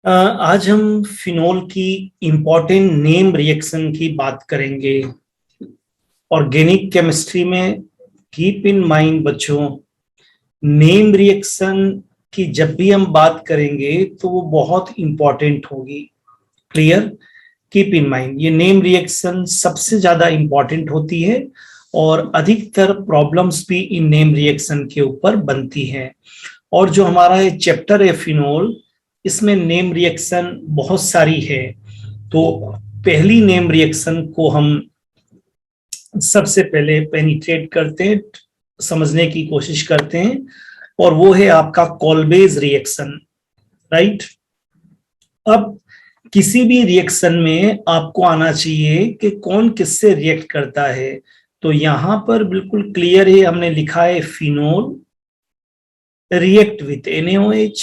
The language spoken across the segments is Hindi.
आज हम फिनोल की इम्पोर्टेंट नेम रिएक्शन की बात करेंगे। ऑर्गेनिक केमिस्ट्री में कीप इन माइंड बच्चों, नेम रिएक्शन की जब भी हम बात करेंगे तो वो बहुत इंपॉर्टेंट होगी। क्लियर? कीप इन माइंड, ये नेम रिएक्शन सबसे ज्यादा इंपॉर्टेंट होती है और अधिकतर प्रॉब्लम्स भी इन नेम रिएक्शन के ऊपर बनती हैं। और जो हमारा ये चैप्टर है फिनोल, इसमें नेम रिएक्शन बहुत सारी है। तो पहली नेम रिएक्शन को हम सबसे पहले पेनिट्रेट करते हैं, समझने की कोशिश करते हैं, और वो है आपका कॉल्बेज रिएक्शन। राइट? अब किसी भी रिएक्शन में आपको आना चाहिए कि कौन किससे रिएक्ट करता है। तो यहां पर बिल्कुल क्लियर है, हमने लिखा है phenol react with NaOH।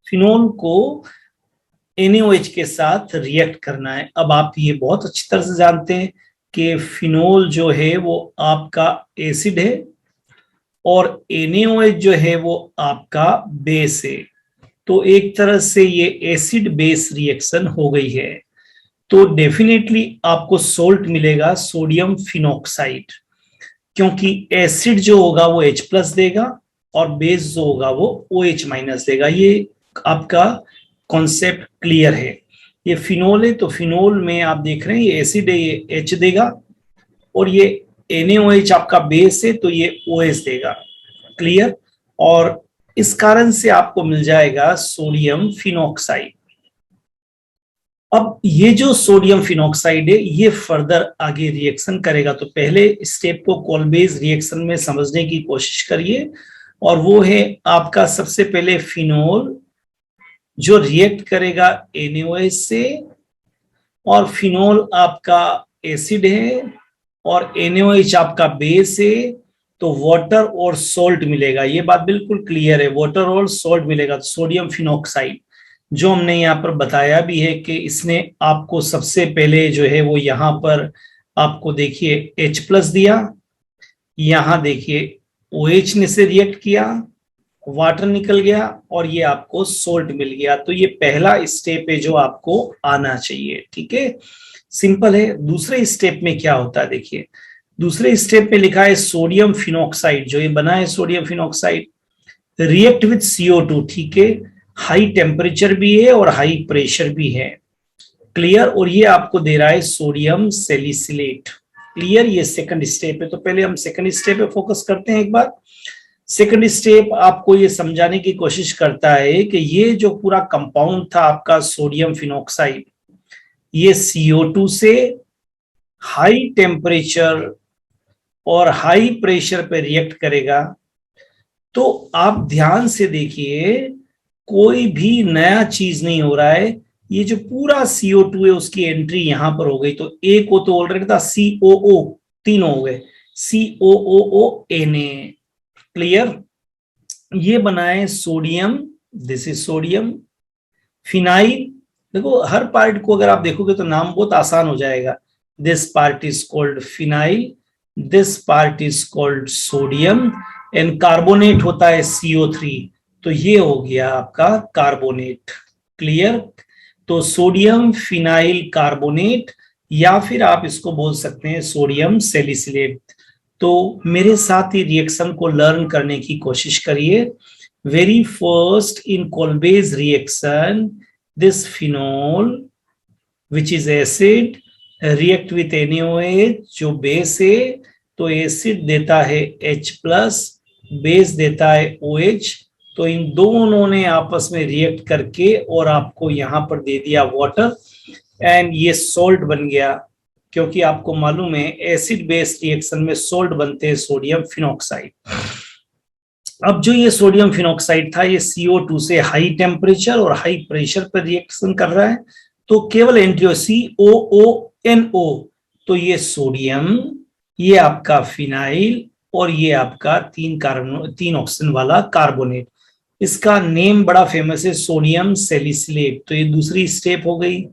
Phenol को NaOH के साथ रिएक्ट करना है। अब आप ये बहुत अच्छी तरह से जानते हैं कि फिनोल जो है वो आपका एसिड है और NaOH जो है वो आपका बेस है। तो एक तरह से ये एसिड बेस रिएक्शन हो गई है। तो डेफिनेटली आपको सोल्ट मिलेगा, सोडियम फिनॉक्साइड, क्योंकि एसिड जो होगा वो H+ देगा और बेस जो होगा वो OH- देगा। ये आपका कॉन्सेप्ट क्लियर है। ये फिनोल है तो फिनोल में आप देख रहे हैं ये एसिड है, ये H देगा, और ये NaOH आपका बेस है तो ये OH देगा। क्लियर? और इस कारण से आपको मिल जाएगा सोडियम फिनॉक्साइड। अब ये जो सोडियम फिनॉक्साइड है ये फर्दर आगे रिएक्शन करेगा। तो पहले स्टेप को कॉल्बेज रिएक्शन में समझने की कोशिश करिए, और वो है आपका सबसे पहले फिनोल जो रिएक्ट करेगा NaOH से, और फिनोल आपका एसिड है और NaOH आपका बेस है, तो वाटर और सोल्ट मिलेगा। ये बात बिल्कुल क्लियर है, वाटर और सोल्ट मिलेगा। सोडियम फिनॉक्साइड जो हमने यहाँ पर बताया भी है कि इसने आपको सबसे पहले जो है वो यहाँ पर आपको देखिए H+ दिया, यहाँ देखिए OH ने से रिएक्ट किया, वाटर निकल गया और ये आपको सोल्ट मिल गया। तो ये पहला स्टेप है जो आपको आना चाहिए। ठीक है, सिंपल है। दूसरे स्टेप में क्या होता है देखिए, दूसरे स्टेप में लिखा है सोडियम फिनॉक्साइड, जो ये बना है sodium phenoxide react with CO2। ठीक है, हाई टेम्परेचर भी है और हाई प्रेशर भी है। क्लियर? और ये आपको दे रहा है सोडियम सेलिसिलेट। क्लियर? ये सेकंड स्टेप है। तो पहले हम सेकंड स्टेप पे फोकस करते हैं एक बार। सेकंड स्टेप आपको ये समझाने की कोशिश करता है कि ये जो पूरा कंपाउंड था आपका सोडियम फिनॉक्साइड, ये CO2 से हाई टेम्परेचर और हाई प्रेशर पे रिएक्ट करेगा। तो आप ध्यान से देखिए, कोई भी नया चीज नहीं हो रहा है। ये जो पूरा CO2 है उसकी एंट्री यहां पर हो गई। तो एक को तो ऑलरेडी था COO, तीन हो गए, COOO Na। क्लियर? ये बनाए sodium, this is sodium phenyl. देखो हर पार्ट को अगर आप देखोगे तो नाम बहुत आसान हो जाएगा। This part is called phenyl, this part is called sodium, and carbonate होता है CO3। तो ये हो गया आपका कार्बोनेट। क्लियर? तो सोडियम फिनाइल कार्बोनेट, या फिर आप इसको बोल सकते हैं सोडियम सेलिसिलेट। तो मेरे साथ ही रिएक्शन को लर्न करने की कोशिश करिए। Very first in Kolbe's reaction, this phenol which is acid react with NaOH जो बेस है। तो एसिड देता है H+, बेस देता है OH। तो इन दोनों ने आपस में रिएक्ट करके और आपको यहां पर दे दिया वाटर, एंड ये सोल्ट बन गया। क्योंकि आपको मालूम है एसिड बेस रिएक्शन में सोल्ट बनते हैं सोडियम फिनॉक्साइड। अब जो ये सोडियम फिनॉक्साइड था ये CO2 से हाई टेम्परेचर और हाई प्रेशर पर रिएक्शन कर रहा है। तो केवल एंट्री COONO, तो ये सोडियम, ये आपका फिनाइल, और ये आपका तीन ऑक्सीजन वाला कार्बोनेट। इसका नेम बड़ा फेमस है, सोडियम सेलिसिलेट। तो ये दूसरी स्टेप हो गई।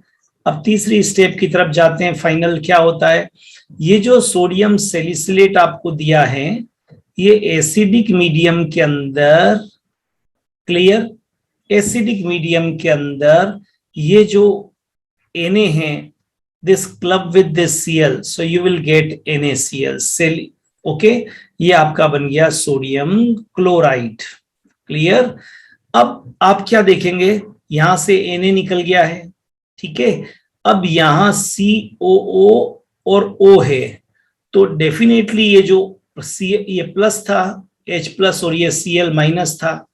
अब तीसरी स्टेप की तरफ जाते हैं। फाइनल क्या होता है, ये जो सोडियम सेलिसिलेट आपको दिया है ये एसिडिक मीडियम के अंदर, क्लियर, एसिडिक मीडियम के अंदर ये जो Na है, this club with this Cl, so you will get NaCl cell. Okay, ये आपका बन गया सोडियम क्लोराइड। क्लियर। अब आप क्या देखेंगे, यहां से Na निकल गया है, ठीक है। अब यहां COO और O है, तो डेफिनेटली ये जो ये प्लस था H प्लस और ये Cl माइनस था,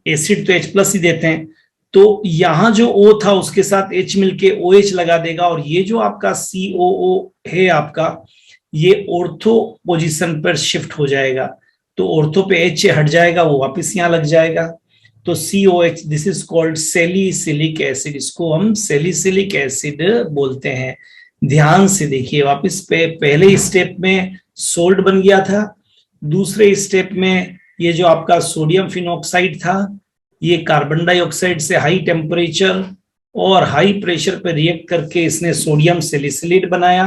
एसिड तो H प्लस ही देते हैं, तो यहां जो O था उसके साथ H मिलके OH लगा देगा, और ये जो आपका COO है आपका, ये ऑर्थो पोजीशन पर शिफ्ट हो जाएगा, तो ऑर्थो पे H हट जाएगा, वो वापस यहाँ लग जाएगा, तो COH, this is called salicylic acid, इसको हम सैलिसिलिक एसिड बोलते हैं। ध्यान से देखिए वापस पे, पहले स्टेप में सोल्ट बन गया था, दूसरे स्टेप में ये जो आपका सोडियम फिनॉक्साइड था, ये कार्बन डाइऑक्साइड से हाई टेम्परेचर और हाई प्रेशर पे रिएक्ट करके इसने सोडियम सैलिसिलेट बनाया,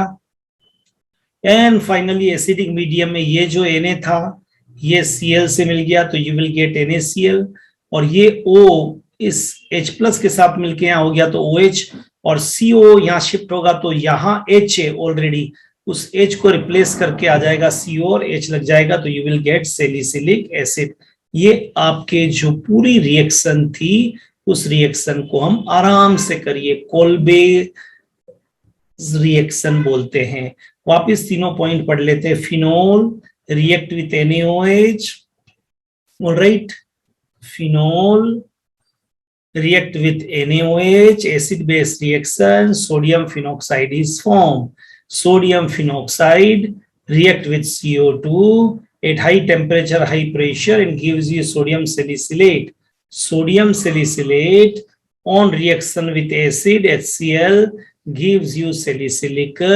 एंड फाइनली एसिडिक मीडियम में ये जो Na था ये Cl से मिल गया, तो यू विल गेट NaCl, और ये O इस H प्लस के साथ मिलके यहाँ हो गया तो OH, और CO यहाँ शिफ्ट होगा तो यहाँ H है ऑलरेडी, उस H को रिप्लेस करके आ जाएगा CO और H लग जाएगा, तो you will get salicylic acid. ये आपके जो पूरी रिएक्शन थी उस रिएक्शन को हम आराम से करिए, कोल्बे रिएक्शन बोलते हैं। वापस तीनों पॉइंट पढ़ लेते हैं। Phenol react with NaOH, alright, phenol react with NaOH, acid base reaction, sodium phenoxide is formed. Sodium phenoxide react with CO2 at high temperature, high pressure, and gives you sodium salicylate. Sodium salicylate on reaction with acid HCl gives you salicylic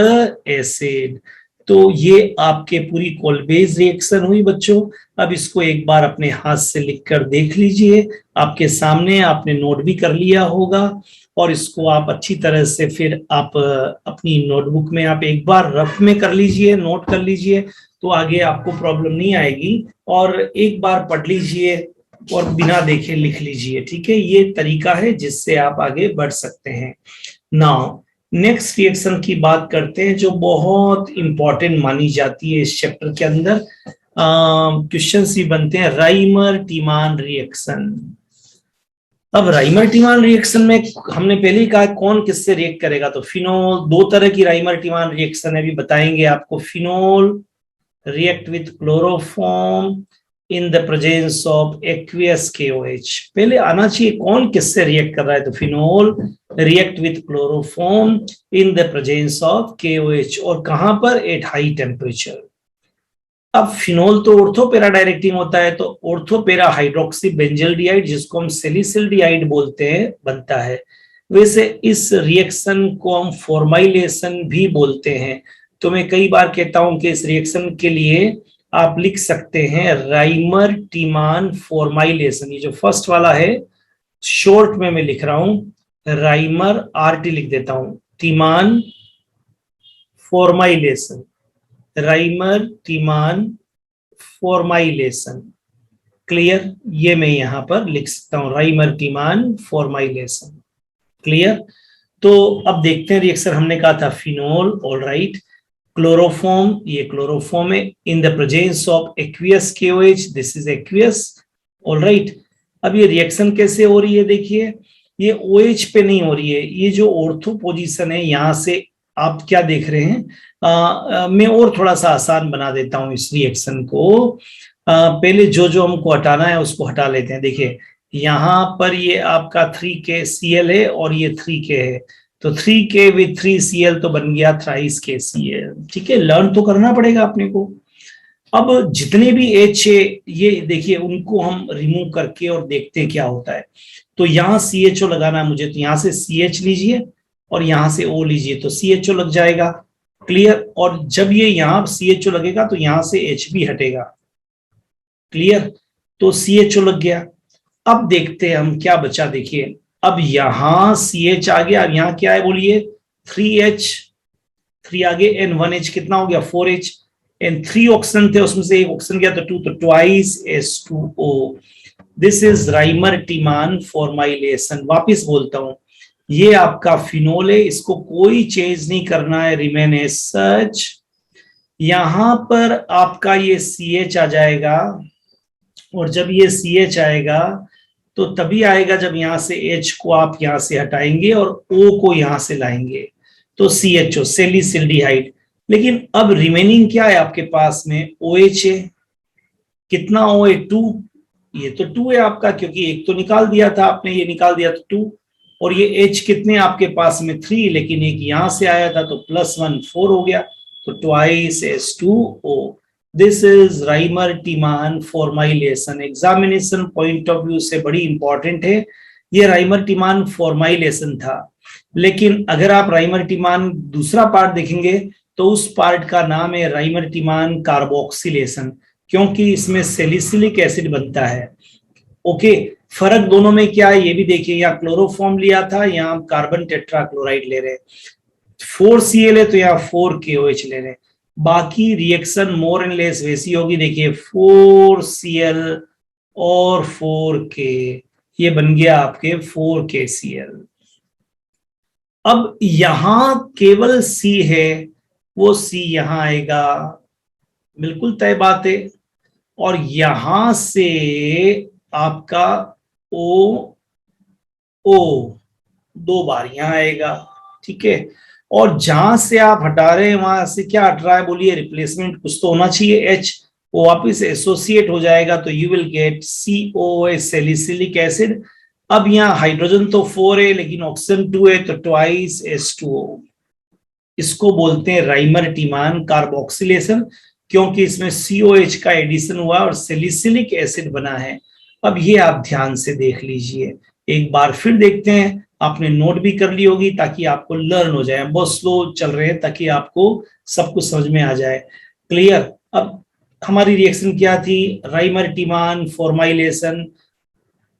acid. तो ये आपके पूरी कोल्बेज रिएक्शन हुई बच्चों। अब इसको एक बार अपने हाथ से लिखकर देख लीजिए, आपके सामने आपने नोट भी कर लिया होगा, और इसको आप अच्छी तरह से फिर आप अपनी नोटबुक में आप एक बार रफ में कर लीजिए, नोट कर लीजिए, तो आगे आपको प्रॉब्लम नहीं आएगी। और एक बार पढ़ लीजिए और बिना देखे लिख लीजिए, ठीक है। ये तरीका है जिससे आप आगे बढ़ सकते हैं। नाउ नेक्स्ट रिएक्शन की बात करते हैं जो बहुत इंपॉर्टेंट मानी जाती है इस चैप्टर के अंदर, क्वेश्चन ही बनते हैं, राइमर टीमान रिएक्शन। अब राइमर टीमान रिएक्शन में हमने पहले ही कहा कौन किससे रिएक्ट करेगा, तो फिनोल, दो तरह की राइमर टीमान रिएक्शन है, अभी बताएंगे आपको। Phenol react with chloroform in the presence of aqueous KOH। पहले आना चाहिए कौन किससे रिएक्ट कर रहा है, तो phenol react with chloroform in the presence of KOH, और कहां पर, एट हाई टेम्परेचर। अब फिनोल तो ऑर्थोपेरा डायरेक्टिंग होता है, तो ऑर्थोपेरा हाइड्रोक्सी बेंजल्डिहाइड, जिसको हम सैलिसिल्डिहाइड बोलते हैं, बनता है। वैसे इस रिएक्शन को हम फॉर्माइलेशन भी बोलते हैं, तो मैं कई बार कहता हूं कि इस रिएक्शन के लिए आप लिख सकते हैं राइमर टीमान फॉर्माइलेशन। ये जो फर्स्ट वाला है शॉर्ट में मैं लिख रहा हूं, राइमर RT लिख देता हूं, टीमान फॉर्माइलेशन, राइमर टीमान फॉर्माइलेशन। क्लियर, ये मैं यहां पर लिख सकता हूं, राइमर टीमान फॉर्माइलेशन। क्लियर। तो अब देखते हैं रिएक्शन, हमने कहा था फिनोल, ऑलराइट, क्लोरोफॉर्म, ये क्लोरोफॉर्म है, in the presence of aqueous KOH, this is aqueous, alright. अब ये रिएक्शन कैसे हो रही है, देखिए ये OH पे नहीं हो रही है, ये जो ऑर्थो पोजीशन है यहां से आप क्या देख रहे हैं, मैं और थोड़ा सा आसान बना देता हूं इस रिएक्शन को। पहले जो जो हमको हटाना है उसको हटा लेते हैं। देखिए यहाँ पर ये आपका 3KCl है और ये 3K है, तो 3K with 3Cl तो बन गया थ्राइस KCl, ठीक है। लर्न तो करना पड़ेगा अपने को। अब जितने भी H है ये देखिए उनको हम रिमूव करके और देखते हैं क्या होता है। तो यहाँ CHO लगाना है मुझे, तो यहाँ से CH लीजिए और यहाँ से O लीजिए, तो CHO लग जाएगा। क्लियर। और जब ये यहाँ CHO लगेगा तो यहाँ से H भी हटेगा। क्लियर, तो CHO लग गया। अब देखते हैं हम क्या बचा, देखिए अब यहां CH आ गया, अब यहाँ क्या है बोलिए, 3H, 3 आगे N 1H कितना हो गया 4H, N 3 ऑक्सीजन थे उसमें से एक ऑक्सीजन गया तो 2, तो twice H2O। This is Reimer Tiemann formylation. वापिस बोलता हूं, ये आपका फिनोल है, इसको कोई चेंज नहीं करना है, रिमेन एज सच। यहां पर आपका ये CH आ जाएगा, और जब ये CH आएगा तो तभी आएगा जब यहां से H को आप यहां से हटाएंगे और O को यहां से लाएंगे, तो CHO, सैलिसिल्डिहाइड। लेकिन अब रिमेनिंग क्या है आपके पास में? OH है। कितना O है? 2। ये तो 2 है आपका, क्योंकि एक तो निकाल दिया था आपने, ये निकाल दिया तो 2। और ये H कितने आपके पास में? 3, लेकिन एक यहां से आया था तो +1 4 हो गया, तो twice H2O। This is Reimer Tiemann formylation. Examination point of view से बड़ी इंपॉर्टेंट है। ये राइमर-टिमान फॉर्माइलेशन था, लेकिन अगर आप राइमर-टिमान दूसरा पार्ट देखेंगे तो उस पार्ट का नाम है राइमर-टिमान कार्बोक्सिलेशन, क्योंकि इसमें सैलिसिलिक एसिड बनता है। ओके, फर्क दोनों में क्या है ये भी देखिए। यहाँ क्लोरोफॉर्म लिया था, यहाँ कार्बन टेट्राक्लोराइड ले रहे, 4Cl है तो यहाँ 4KOH ले रहे। बाकी रिएक्शन मोर एंड लेस वैसी होगी। देखिए 4Cl और 4K, ये बन गया आपके 4KCl। अब यहां केवल C है, वो C यहां आएगा, बिल्कुल तय बात है। और यहां से आपका O 2 बार यहां आएगा, ठीक है। और जहां से आप हटा रहे हैं वहां से क्या हट रहा है? बोलिए, रिप्लेसमेंट कुछ तो होना चाहिए। H वो वापिस एसोसिएट हो जाएगा, तो you will gate COOH, salicylic acid. अब यहाँ हाइड्रोजन तो 4 है लेकिन ऑक्सीजन 2 है, तो ट्वाइस H2O। इसको बोलते हैं राइमर-टिमान कार्बोक्सिलेशन, क्योंकि इसमें COH का एडिशन हुआ और सैलिसिलिक एसिड बना है। अब ये आप ध्यान से देख लीजिए, एक बार फिर देखते हैं। आपने नोट भी कर ली होगी ताकि आपको लर्न हो जाए। बहुत स्लो चल रहे हैं ताकि आपको सब कुछ समझ में आ जाए। क्लियर? अब हमारी रिएक्शन क्या थी? Reimer Tiemann formylation,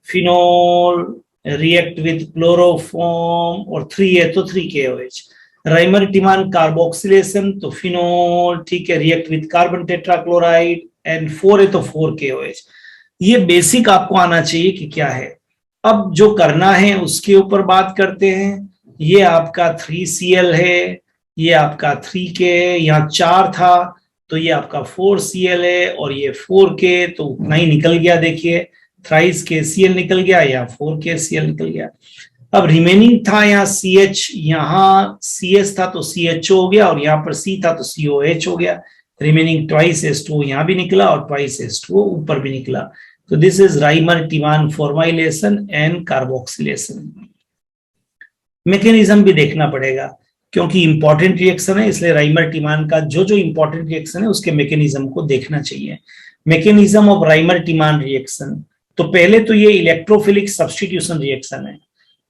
phenol react with chloroform, और 3 है तो 3KOH। राइमर-टिमान कार्बोक्सिलेशन, तो फिनोल, ठीक है, react with carbon tetrachloride, and 4 है तो 4KOH। ये बेसिक आपको आना चाहिए कि क्या है। अब जो करना है उसके ऊपर बात करते हैं। ये आपका 3Cl है, ये आपका 3K है, यहाँ 4 था तो ये आपका 4Cl है, और ये 4K, तो उतना ही निकल गया। देखिए थ्राइस KCl निकल गया, या 4KCl निकल गया। अब रिमेनिंग था यहाँ CH, यहाँ CS था तो CHO हो गया, और यहाँ पर C था तो COH हो गया। रिमेनिंग ट्वाइस H2O यहाँ भी निकला और ट्वाइस H2O ऊपर भी निकला। तो this is Reimer Tiemann formylation and carboxylation. Mechanism भी देखना पड़ेगा क्योंकि इंपॉर्टेंट रिएक्शन है, इसलिए राइमर-टिमान का जो जो इंपॉर्टेंट रिएक्शन है उसके मैकेनिज्म को देखना चाहिए। मैकेनिज्म ऑफ राइमर-टिमान रिएक्शन, तो पहले तो ये इलेक्ट्रोफिलिक सब्स्टिट्यूशन रिएक्शन है।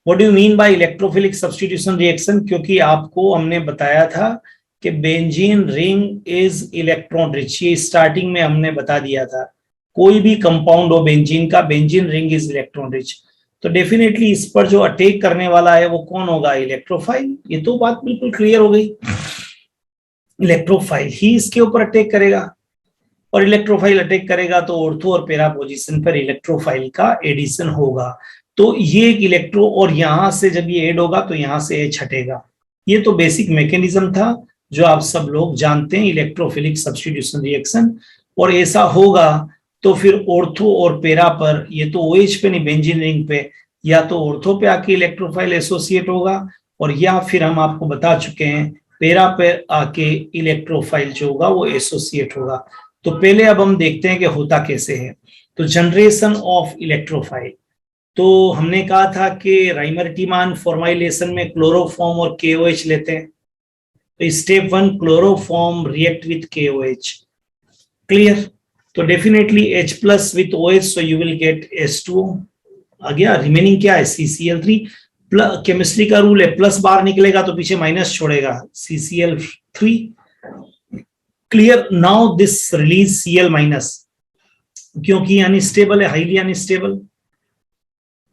What do you mean by electrophilic substitution reaction? क्योंकि आपको हमने बताया था कि benzene ring is electron rich, ये स्टार्टिंग में हमने बता दिया था। कोई भी कंपाउंड हो बेंजीन का, benzene ring is electron rich, तो डेफिनेटली इस पर जो अटैक करने वाला है वो कौन होगा? इलेक्ट्रोफाइल। ये तो बात बिल्कुल क्लियर हो गई, इलेक्ट्रोफाइल ही इसके ऊपर अटैक करेगा। और इलेक्ट्रोफाइल अटैक करेगा तो ऑर्थो और पैरा पोजीशन पर इलेक्ट्रोफाइल का एडिशन होगा। तो ये एक इलेक्ट्रो, और यहां से जब ये ऐड होगा तो यहां से H हटेगा। ये तो बेसिक मैकेनिज्म था जो आप सब लोग जानते हैं, इलेक्ट्रोफिलिक सब्स्टिट्यूशन रिएक्शन। और ऐसा होगा तो फिर ऑर्थो और पैरा पर, ये तो OH पे नहीं, बेंजीन रिंग पे, या तो ऑर्थो पे आके इलेक्ट्रोफाइल एसोसिएट होगा, और या फिर हम आपको बता चुके हैं पैरा पे आके इलेक्ट्रोफाइल जो होगा वो एसोसिएट होगा। तो पहले अब हम देखते हैं कि होता कैसे है। तो जनरेशन ऑफ इलेक्ट्रोफाइल, तो हमने कहा था कि राइमर-टिमान फॉर्माइलेशन में क्लोरोफॉर्म और KOH लेते हैं। तो step 1, chloroform react with KOH। Clear? तो definitely H plus with OH, so you will get H2O आ गया। रिमेनिंग क्या है? CCl3। केमिस्ट्री का रूल है, प्लस बार निकलेगा तो पीछे माइनस छोड़ेगा, CCl3। Clear? Now this release Cl minus, क्योंकि अनस्टेबल है, हाईली अनस्टेबल।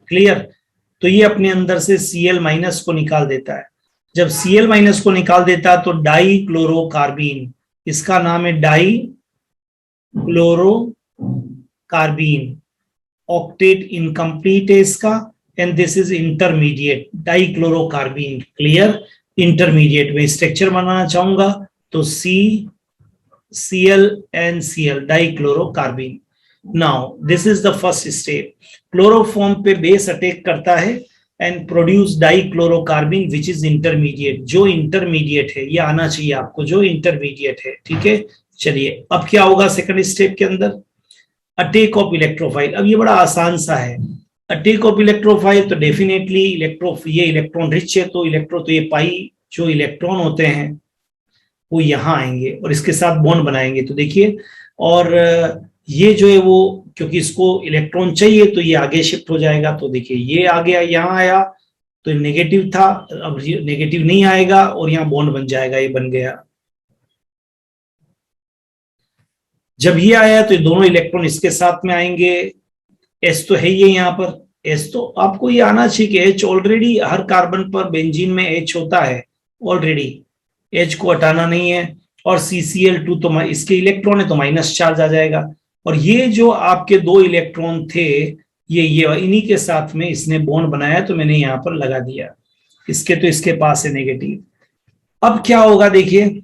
क्लियर? तो ये अपने अंदर से Cl माइनस को निकाल देता है। जब Cl माइनस को निकाल देता है तो डाई क्लोरोकार्बीन, इसका नाम है डाई क्लोरोकार्बीन। ऑक्टेट इनकम्प्लीट है इसका, and this is intermediate डाइक्लोरोकार्बीन। Clear, intermediate में स्ट्रक्चर बनाना चाहूंगा तो CCl and Cl डाइक्लोरोकार्बीन। Now this is the first step, chloroform पे बेस अटैक करता है and produce डाइक्लोरोकार्बीन which is intermediate. जो इंटरमीडिएट है ये आना चाहिए आपको, जो इंटरमीडिएट है, ठीक है। चलिए अब क्या होगा सेकंड स्टेप के अंदर, अटैक ऑफ इलेक्ट्रोफाइल। अब ये बड़ा आसान सा है, अटैक ऑफ इलेक्ट्रोफाइल तो डेफिनेटली ये इलेक्ट्रॉन रिच है, तो ये पाई जो इलेक्ट्रॉन होते हैं वो यहाँ आएंगे और इसके साथ बॉन्ड बनाएंगे। तो देखिए, और ये जो है वो क्योंकि इसको इलेक्ट्रॉन चाहिए तो ये आगे शिफ्ट हो जाएगा। तो देखिए ये आ गया, यहाँ आया तो नेगेटिव था, अब नेगेटिव नहीं आएगा और यहाँ बॉन्ड बन जाएगा, ये बन गया। जब ये आया तो ये दोनों इलेक्ट्रॉन इसके साथ में आएंगे, एस तो है ही है यहाँ पर, एस तो आपको ये आना चाहिए कि एच ऑलरेडी हर कार्बन पर बेंजीन में एच होता है ऑलरेडी, एच को हटाना नहीं है। और CCl2 तो इसके इलेक्ट्रॉन है तो माइनस चार्ज आ जाएगा। और ये जो आपके दो इलेक्ट्रॉन थे ये इन्हीं के साथ में इसने बॉन्ड बनाया तो मैंने यहां पर लगा दिया, इसके तो इसके पास है नेगेटिव। अब क्या होगा देखिए,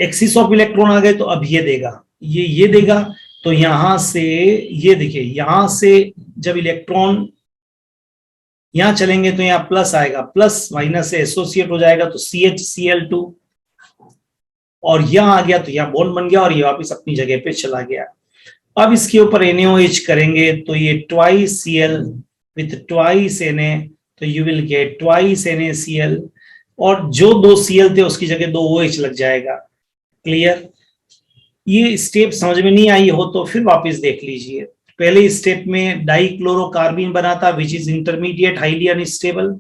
एक्सिस ऑफ इलेक्ट्रॉन आ गए तो अब ये देगा, ये देगा। तो यहां से ये देखिए, यहां से जब इलेक्ट्रॉन यहां चलेंगे तो यहां प्लस आएगा, प्लस माइनस से एसोसिएट हो जाएगा तो CHCl2, और यहां आ गया तो यहां बॉन्ड बन गया और ये वापस अपनी जगह पे चला गया। अब इसके ऊपर NaOH करेंगे तो ये twice Cl with twice Na, तो you will gate twice NaCl, और जो दो Cl थे उसकी जगह दो OH लग जाएगा। क्लियर, ये स्टेप समझ में नहीं आई हो तो फिर वापस देख लीजिए। पहले स्टेप में डाइक्लोरोकार्बीन बना था which is intermediate highly unstable.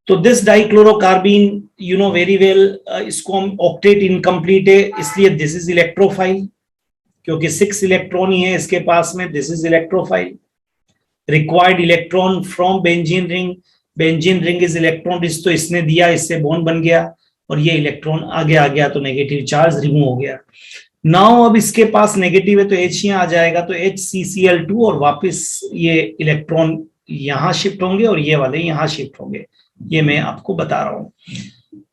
तो this dichlorocarbene you know very well, इसको हम ऑक्टेट इनकम्प्लीट है इसलिए दिस इज इलेक्ट्रोफाइल, क्योंकि 6 इलेक्ट्रॉन ही है इसके पास में, this is electrophile. Required electron from benzene ring is electron rich, तो इसने दिया, इससे बॉन्ड बन गया और ये इलेक्ट्रॉन आगे आ गया तो नेगेटिव चार्ज रिमूव हो गया। नाउ अब इसके पास नेगेटिव है तो H यहाँ आ जाएगा तो HCCl2, और वापस ये इलेक्ट्रॉन यहां शिफ्ट होंगे और ये वाले यहां शिफ्ट होंगे, ये मैं आपको बता रहा हूं।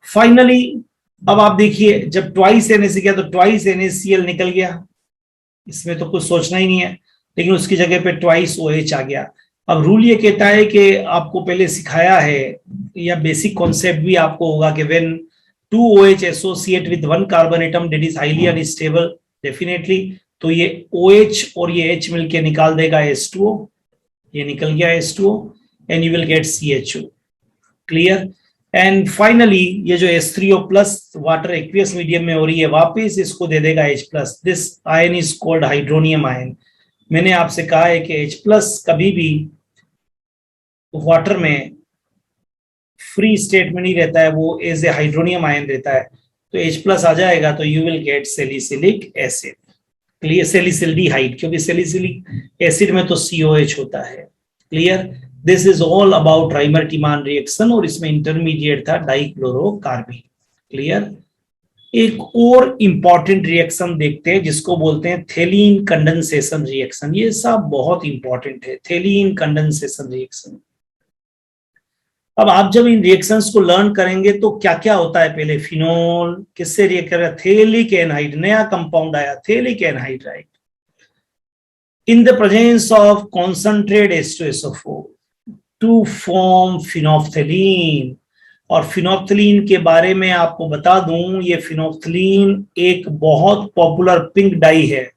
फाइनली अब आप देखिए, जब ट्वाइस Na गया तो ट्वाइस NaCl निकल गया, इसमें तो कुछ सोचना ही नहीं है, लेकिन उसकी जगह पे ट्वाइस OH आ गया। अब रूल ये कहता है कि आपको पहले सिखाया है, या बेसिक कॉन्सेप्ट भी आपको होगा कि when 2 OH associate with 1 carbon atom that is highly unstable, definitely तो ये OH और ये H मिलके निकाल देगा H2O, ये निकल गया H2O, and you will gate CHO। Clear, and finally ये जो H3O plus water aqueous medium में हो रही है वापस इसको दे देगा H plus. This ion is called hydronium ion. मैंने आपसे कहा है कि H प्लस कभी भी वाटर में फ्री स्टेट में नहीं रहता है, वो एज ए हाइड्रोनियम आयन रहता है। तो H प्लस आ जाएगा तो you will get salicylic acid. Clear, salicylaldehyde, क्योंकि सैलिसिलिक एसिड में तो COH होता है। Clear, this is all about Reimer Tiemann reaction, और इसमें इंटरमीडिएट था डाइक्लोरोकार्बीन। क्लियर, एक और इंपॉर्टेंट रिएक्शन देखते हैं जिसको बोलते हैं थेलीन कंडेंसेशन रिएक्शन। ये सब बहुत इंपॉर्टेंट है, थेलीन कंडेंसेशन रिएक्शन। अब आप जब इन रिएक्शंस को लर्न करेंगे तो क्या क्या होता है, पहले फिनोल किससे रिएक्ट कर रहा है, थेलिक एनहाइड, नया कंपाउंड आया phthalic anhydride, right, in the presence of concentrate H2SO4 to form phenolphthalein. और फिनोप्थलीन के बारे में आपको बता दूं, ये फिनोप्थलीन एक बहुत पॉपुलर पिंक डाई है,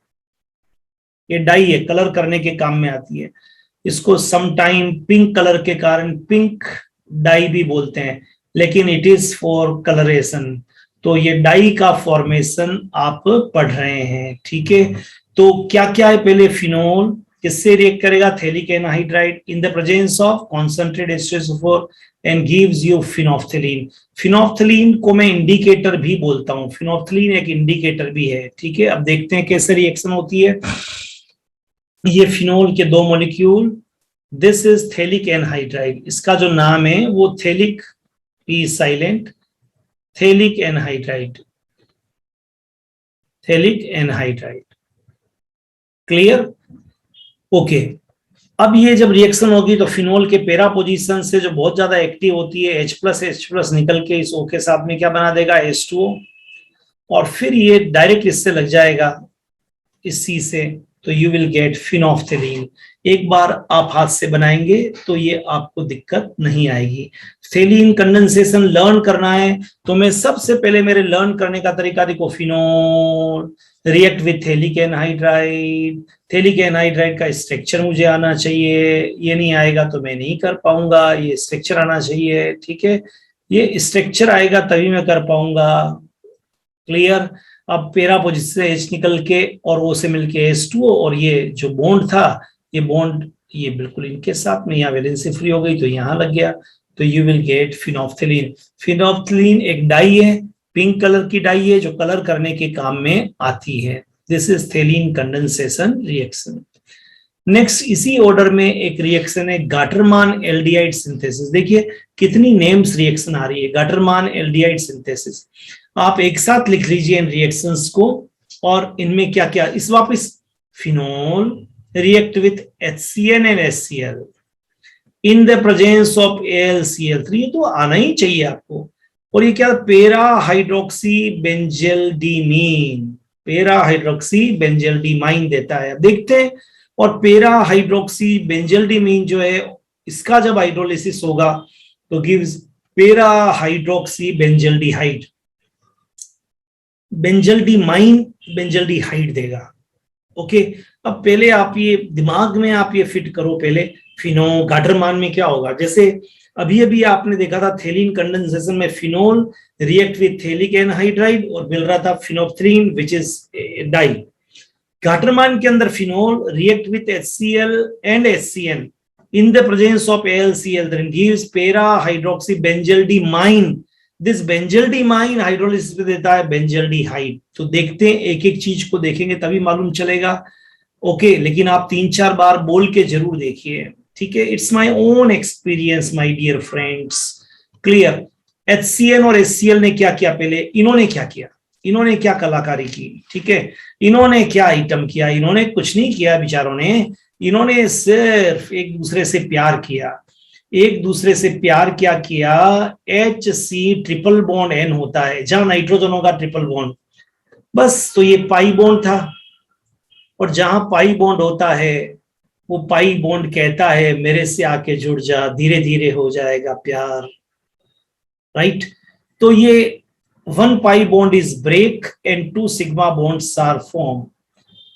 ये डाई है, कलर करने के काम में आती है। इसको समटाइम पिंक कलर के कारण पिंक डाई भी बोलते हैं, लेकिन इट इज फॉर कलरेशन। तो ये डाई का फॉर्मेशन आप पढ़ रहे हैं, ठीक है। तो क्या क्या है, पहले फिनोल किससे रिएक्ट करेगा, phthalic anhydride in the presence of concentrate H2SO4 and gives you phenolphthalein. Phenolphthalein को मैं इंडिकेटर भी बोलता हूं, फिनोप्थलीन एक इंडिकेटर भी है, ठीक है। अब देखते हैं कैसे रिएक्शन होती है। ये फिनोल के दो molecule, this is phthalic anhydride, इसका जो नाम है वो phthalic, P silent, phthalic anhydride, phthalic anhydride. Clear, okay, अब ये जब रिएक्शन होगी तो फिनोल के पेरा पोजीशन से जो बहुत ज्यादा एक्टिव होती है H+ निकल के इस O के साथ में क्या बना देगा, H2O, और फिर ये डायरेक्ट इससे लग जाएगा इस C से, तो यू विल गेट फिनोफ्थेलीन। एक बार आप हाथ से बनाएंगे तो ये आपको दिक्कत नहीं आएगी। थेलीन कंडेंसेशन लर्न करना है तो मैं सबसे पहले मेरे लर्न करने का तरीका देखो, phenol react with phthalic anhydride, phthalic anhydride का स्ट्रक्चर मुझे आना चाहिए, ये नहीं आएगा तो मैं नहीं कर पाऊंगा, ये स्ट्रक्चर आना चाहिए, ठीक है, ये स्ट्रक्चर आएगा तभी मैं कर पाऊंगा। क्लियर। अब पेरा पोजिशन से H निकल के और O से मिलके H2O, और ये जो बॉन्ड था, ये बॉन्ड ये बिल्कुल इनके साथ में यहाँ वैलेंसी फ्री हो गई तो यहाँ लग गया, तो यू विल गेट फिनोफ्थेलीन। फिनोफ्थेलीन एक डाई है, पिंक कलर की डाई है जो कलर करने के काम में आती है। This is phthalein condensation reaction. Next इसी ऑर्डर में एक रिएक्शन है गाटरमान एल्डिहाइड सिंथेसिस। देखिए कितनी नेम्स रिएक्शन आ रही है, गाटरमान एल्डिहाइड सिंथेसिस। आप एक साथ लिख लीजिए इन रिएक्शंस को, और इनमें क्या क्या, इस वापस phenol react with HCN and HCl in the presence of AlCl3, ये तो आना ही चाहिए आपको। और ये क्या, पेरा हाइड्रोक्सी बेंजेल्डिमीन, पेरा हाइड्रोक्सी बेंजेल्डिमाइन देता है। अब देखते हैं, और पेरा हाइड्रोक्सी बेंजेल्डिमीन जो है इसका जब हाइड्रोलिसिस होगा तो गिव्स पेरा हाइड्रोक्सी बेंजेल्डिहाइड, बेंजल्डिमाइन बेंजल्डिहाइड देगा। ओके, अब पहले आप ये दिमाग में आप ये फिट करो, पहले फिनो गाटरमान में क्या होगा। जैसे अभी अभी आपने देखा था थेलिन कंडेंसेशन में phenol react with phthalic anhydride और मिल रहा था phenolphthalein which is dye. Gattermann के अंदर phenol react with HCl and HCN in the presence of AlCl then gives para hydroxy benzaldehyde। This benzaldimine hydrolysis में देता है बेंजल्डिहाइड। तो देखते हैं, एक एक चीज को देखेंगे तभी मालूम चलेगा। ओके, लेकिन आप 3-4 बार बोल के जरूर देखिए, ठीक है। It's my own experience my dear friends. Clear. HCN और HCl ने क्या किया, पहले इन्होंने क्या किया, इन्होंने क्या कलाकारी की, ठीक है, इन्होंने क्या आइटम किया, इन्होंने कुछ नहीं किया बेचारों ने, इन्होंने सिर्फ एक दूसरे से प्यार किया। एक दूसरे से प्यार क्या किया, HC ट्रिपल बॉन्ड N होता है जहां नाइट्रोजन होगा ट्रिपल बॉन्ड, बस तो ये पाई बॉन्ड था, और जहां पाई बॉन्ड होता है वो पाई बॉन्ड कहता है मेरे से आके जुड़ जा, धीरे धीरे हो जाएगा प्यार, राइट। तो ये 1 pi bond is break and 2 sigma bonds are form.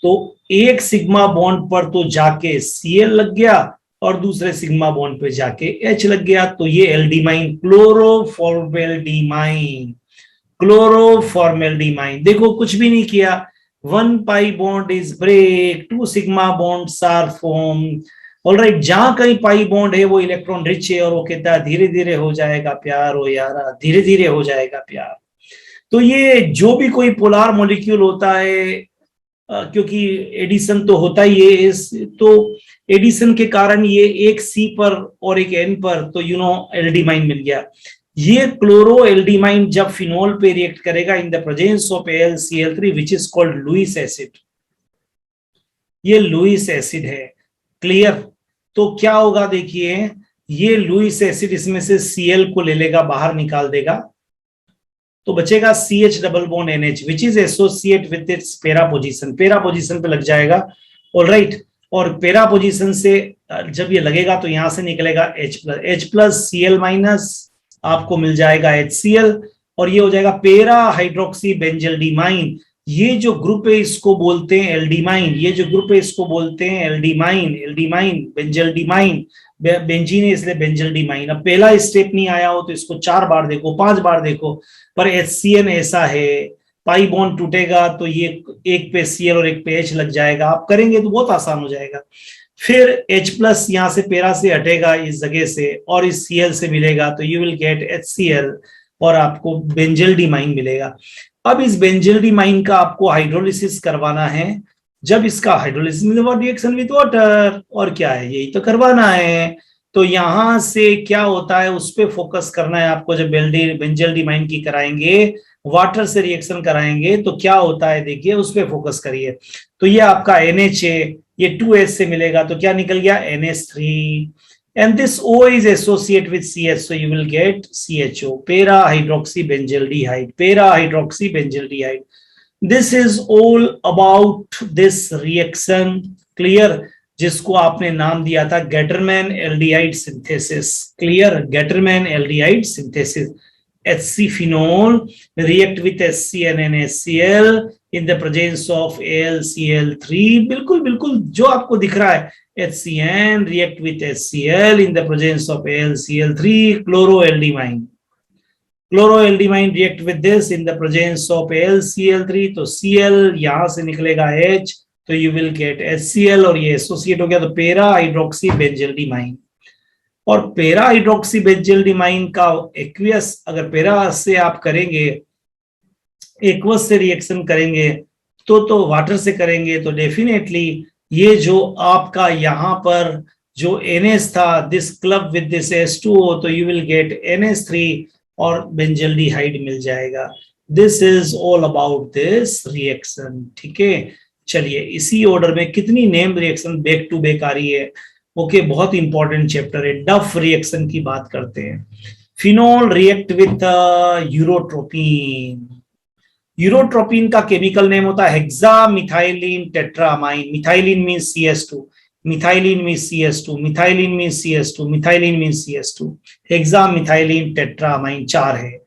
तो एक सिग्मा बॉन्ड पर तो जाके Cl लग गया और दूसरे सिग्मा बॉन्ड पे जाके H लग गया, तो ये एल्डिमाइन, क्लोरोफॉर्मेल्डिमाइन, क्लोरोफॉर्मेल्डिमाइन। देखो कुछ भी नहीं किया, 1 pi bond is break, 2 sigma bonds are form. Alright, जहां कहीं पाई बॉन्ड है वो इलेक्ट्रॉन रिच है, और वो कहता है धीरे धीरे हो जाएगा प्यार, हो यारा धीरे धीरे हो जाएगा प्यार। तो ये जो भी कोई पोलार मॉलिक्यूल होता है, क्योंकि एडिशन तो होता ही है, तो एडिशन के कारण ये एक C पर और एक N पर, तो एल्डिमाइन मिल गया। ये क्लोरो एल्डिमाइन जब फिनोल पे रिएक्ट करेगा in the presence of AlCl3 which is called Lewis acid, ये लुईस एसिड है। क्लियर। तो क्या होगा, देखिए ये लुईस एसिड इसमें से Cl को ले लेगा, बाहर निकाल देगा, तो बचेगा CH double bond NH which is associate with its पेरा पोजीशन, पेरा पोजीशन पे लग जाएगा। ऑलराइट, और पेरा पोजीशन से जब ये लगेगा तो यहां से निकलेगा H+ Cl माइनस, आपको मिल जाएगा HCl, और ये हो जाएगा पेरा हाइड्रोक्सी बेंजल्डिमाइन। ये जो ग्रुप है इसको बोलते हैं एल्डिमाइन, ये जो ग्रुप है इसको बोलते हैं एल्डिमाइन, एल्डिमाइन बेंजल्डिमाइन, बेंजीन है इसलिए बेंजल्डिमाइन। अब पहला स्टेप नहीं आया हो तो इसको 4 बार देखो, 5 बार देखो, पर HCN ऐसा है, पाई बॉन्ड टूटेगा तो ये एक पे Cl और एक पे H लग जाएगा, आप करेंगे तो बहुत आसान हो जाएगा। फिर H+ यहां से पेरा से हटेगा इस जगह से और इस Cl से मिलेगा, तो यू विल गेट HCl और आपको बेंजल्डिमाइन मिलेगा। अब इस बेंजल्डिमाइन का आपको हाइड्रोलिसिस करवाना है। जब इसका हाइड्रोलिसिस रिएक्शन विद वाटर, और क्या है, यही तो करवाना है। तो यहां से क्या होता है उस पर फोकस करना है आपको। जब बेंजल्डिमाइन की कराएंगे, वाटर से रिएक्शन कराएंगे तो क्या होता है, देखिए उस पर फोकस करिए। तो ये आपका NH है, ये 2H से मिलेगा तो क्या निकल गया NH3 and this O is associated with CH so you will get CHO para hydroxybenzaldehyde para hydroxybenzaldehyde. This is all about this reaction clear जिसको आपने नाम दिया था Gattermann aldehyde synthesis clear Gattermann aldehyde synthesis HC phenol react with HCl and HCl in the presence of AlCl3 बिल्कुल बिल्कुल जो आपको दिख रहा है HCN react with HCl in the presence of AlCl3 chloroaldimine chloroaldimine react with this in the presence of AlCl3 तो Cl यहां से निकलेगा H तो you will get HCl और ये एसोसिएट हो गया तो पेरा हाइड्रोक्सी बेंजल्डिमाइन और पेरा हाइड्रोक्सी बेंजल्डिमाइन का एक्वियस अगर पेरा से आप करेंगे एक्वस से रिएक्शन करेंगे तो वाटर से करेंगे तो डेफिनेटली ये जो आपका यहाँ पर जो NH था this club with this H2O तो यू विल गेट NH3 और बेंजल्डिहाइड मिल जाएगा this is all about this reaction ठीक है चलिए इसी ऑर्डर में कितनी name reaction back to back आ रही है ओके बहुत इंपॉर्टेंट चैप्टर है डफ रिएक्शन की बात करते हैं phenol react with urotropine urotropine का केमिकल नेम होता है hexamethylene tetramine methylene means CS2 methylene means CS2 methylene means CS2 methylene means CS2 hexamethylene tetramine 4 है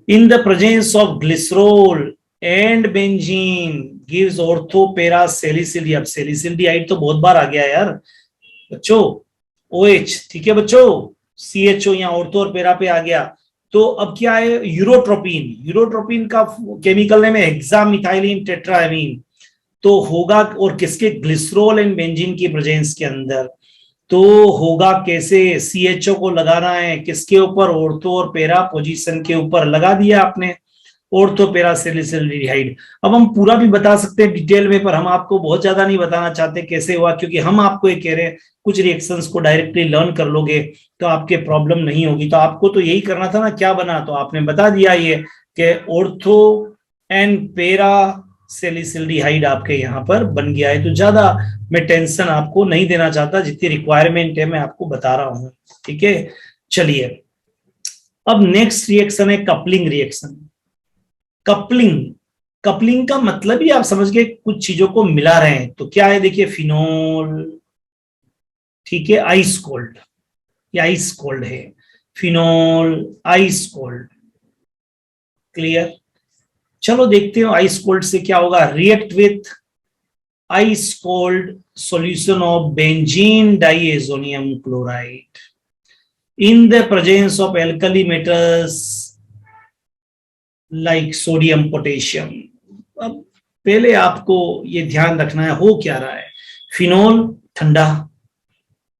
in the presence of glycerol and benzene gives ortho para salicylaldehyde अब सैलिसिलडीहाइड तो बहुत बार आ गया यार बच्चों OH ठीक है बच्चों CHO यहाँ ऑर्थो और पेरा पे आ गया तो अब क्या है यूरोट्रोपिन का केमिकल नेम है हेक्सामिथाइलिन टेट्राएमीन तो होगा और किसके ग्लिसरॉल एंड बेंजीन की प्रेजेंस के अंदर तो होगा कैसे CHO को लगाना है किसके ऊपर ऑर्थो और पेरा पोजीशन के ऊपर लगा दिया आपने ऑर्थो पेरा सैलिसिलडीहाइड अब हम पूरा भी बता सकते हैं डिटेल में पर हम आपको बहुत ज्यादा नहीं बताना चाहते कैसे हुआ क्योंकि हम आपको ये कह रहे हैं कुछ रिएक्शंस को डायरेक्टली लर्न कर लोगे तो आपके प्रॉब्लम नहीं होगी तो आपको तो यही करना था ना क्या बना तो आपने बता दिया ये कि ऑर्थो एंड पेरा सैलिसिलडीहाइड आपके यहाँ पर बन गया है तो ज्यादा मैं टेंशन आपको नहीं देना चाहता जितनी रिक्वायरमेंट है मैं आपको बता रहा हूँ ठीक है चलिए अब नेक्स्ट रिएक्शन है कपलिंग रिएक्शन कपलिंग का मतलब ही आप समझ गए कुछ चीजों को मिला रहे हैं तो क्या है देखिए फिनोल ठीक है आइस कोल्ड ये आइस कोल्ड है फिनोल आइस कोल्ड क्लियर चलो देखते हो आइस कोल्ड से क्या होगा react with ice cold solution of benzene diazonium chloride in the presence of alkali metals like sodium potassium अब पहले आपको ये ध्यान रखना है हो क्या रहा है फिनोल ठंडा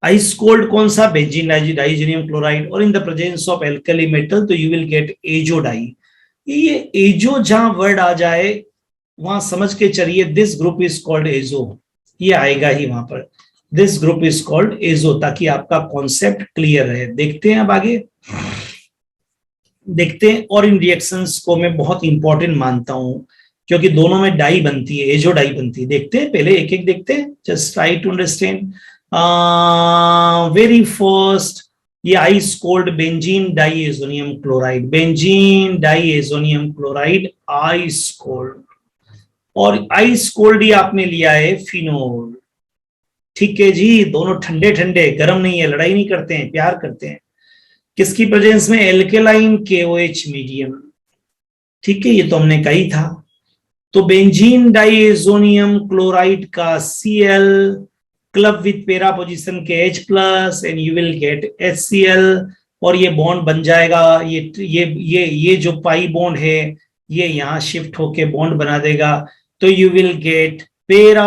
आइस कोल्ड कौन सा बेंजीन डाइजेनियम क्लोराइड और in the presence of alkali metal तो you will get azo dye ये एजो जहां वर्ड आ जाए वहां समझ के चलिए this group is called azo ये आएगा ही वहां पर this group is called azo ताकि आपका कॉन्सेप्ट क्लियर है देखते हैं अब आगे देखते हैं और इन रिएक्शंस को मैं बहुत इंपॉर्टेंट मानता हूं क्योंकि दोनों में डाई बनती है एजो डाई बनती है देखते हैं पहले एक एक देखते हैं just try to understand very first ये ice cold benzene diazonium chloride ice cold और आइस कोल्ड ही आपने लिया है फिनोल ठीक है जी दोनों ठंडे ठंडे गर्म नहीं है लड़ाई नहीं करते हैं प्यार करते हैं किसकी प्रेजेंस में एल्केलाइन KOH मीडियम ठीक है ये तो हमने कही था तो बेंजीन डाइएजोनियम क्लोराइड का Cl क्लब विथ पेरा पोजीशन के H+ and you will gate HCl और ये बॉन्ड बन जाएगा ये जो पाई बॉन्ड है ये यहाँ शिफ्ट होके बॉन्ड बना देगा तो you will get para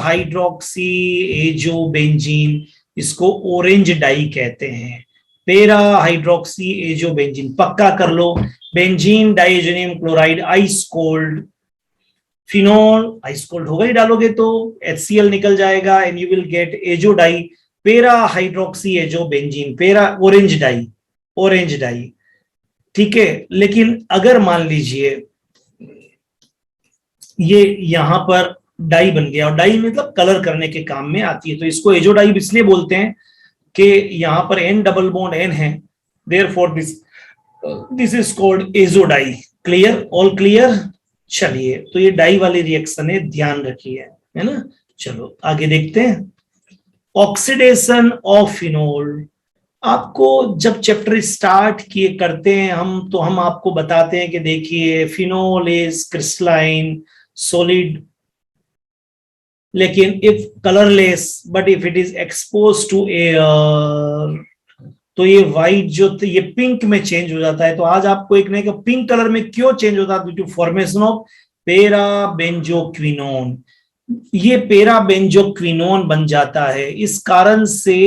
hydroxy azo benzene इसको ऑरेंज डाई कहते हैं पेरा हाइड्रोक्सी एजो बेंजीन पक्का कर लो benzene diazonium chloride ice cold phenol ice cold होगा ही डालोगे तो HCl निकल जाएगा and you will get azo dye para hydroxy azo benzene para orange dye ठीक है लेकिन अगर मान लीजिए ये यहां पर डाई बन गया, और डाई मतलब कलर करने के काम में आती है। तो इसको एजो डाई इसलिए बोलते हैं कि यहाँ पर एन डबल बॉन्ड एन है, therefore this is called azo dye. Clear, all clear. चलिए, तो ये डाई वाली रिएक्शन है, ध्यान रखिए, है ना। चलो आगे देखते हैं। Oxidation of phenol. आपको जब चैप्टर स्टार्ट किए करते हैं हम, तो हम आपको बताते हैं कि देखिए फिनोल इज क्रिस्टलाइन सॉलिड, लेकिन if colourless, but if it is expose to air, तो ये व्हाइट जो ये पिंक में चेंज हो जाता है। तो आज आपको एक नहीं, पिंक कलर में क्यों चेंज होता है? Due to formation of parabenzoquinone. ये पेराबेंजोक्विनोन बन जाता है, इस कारण से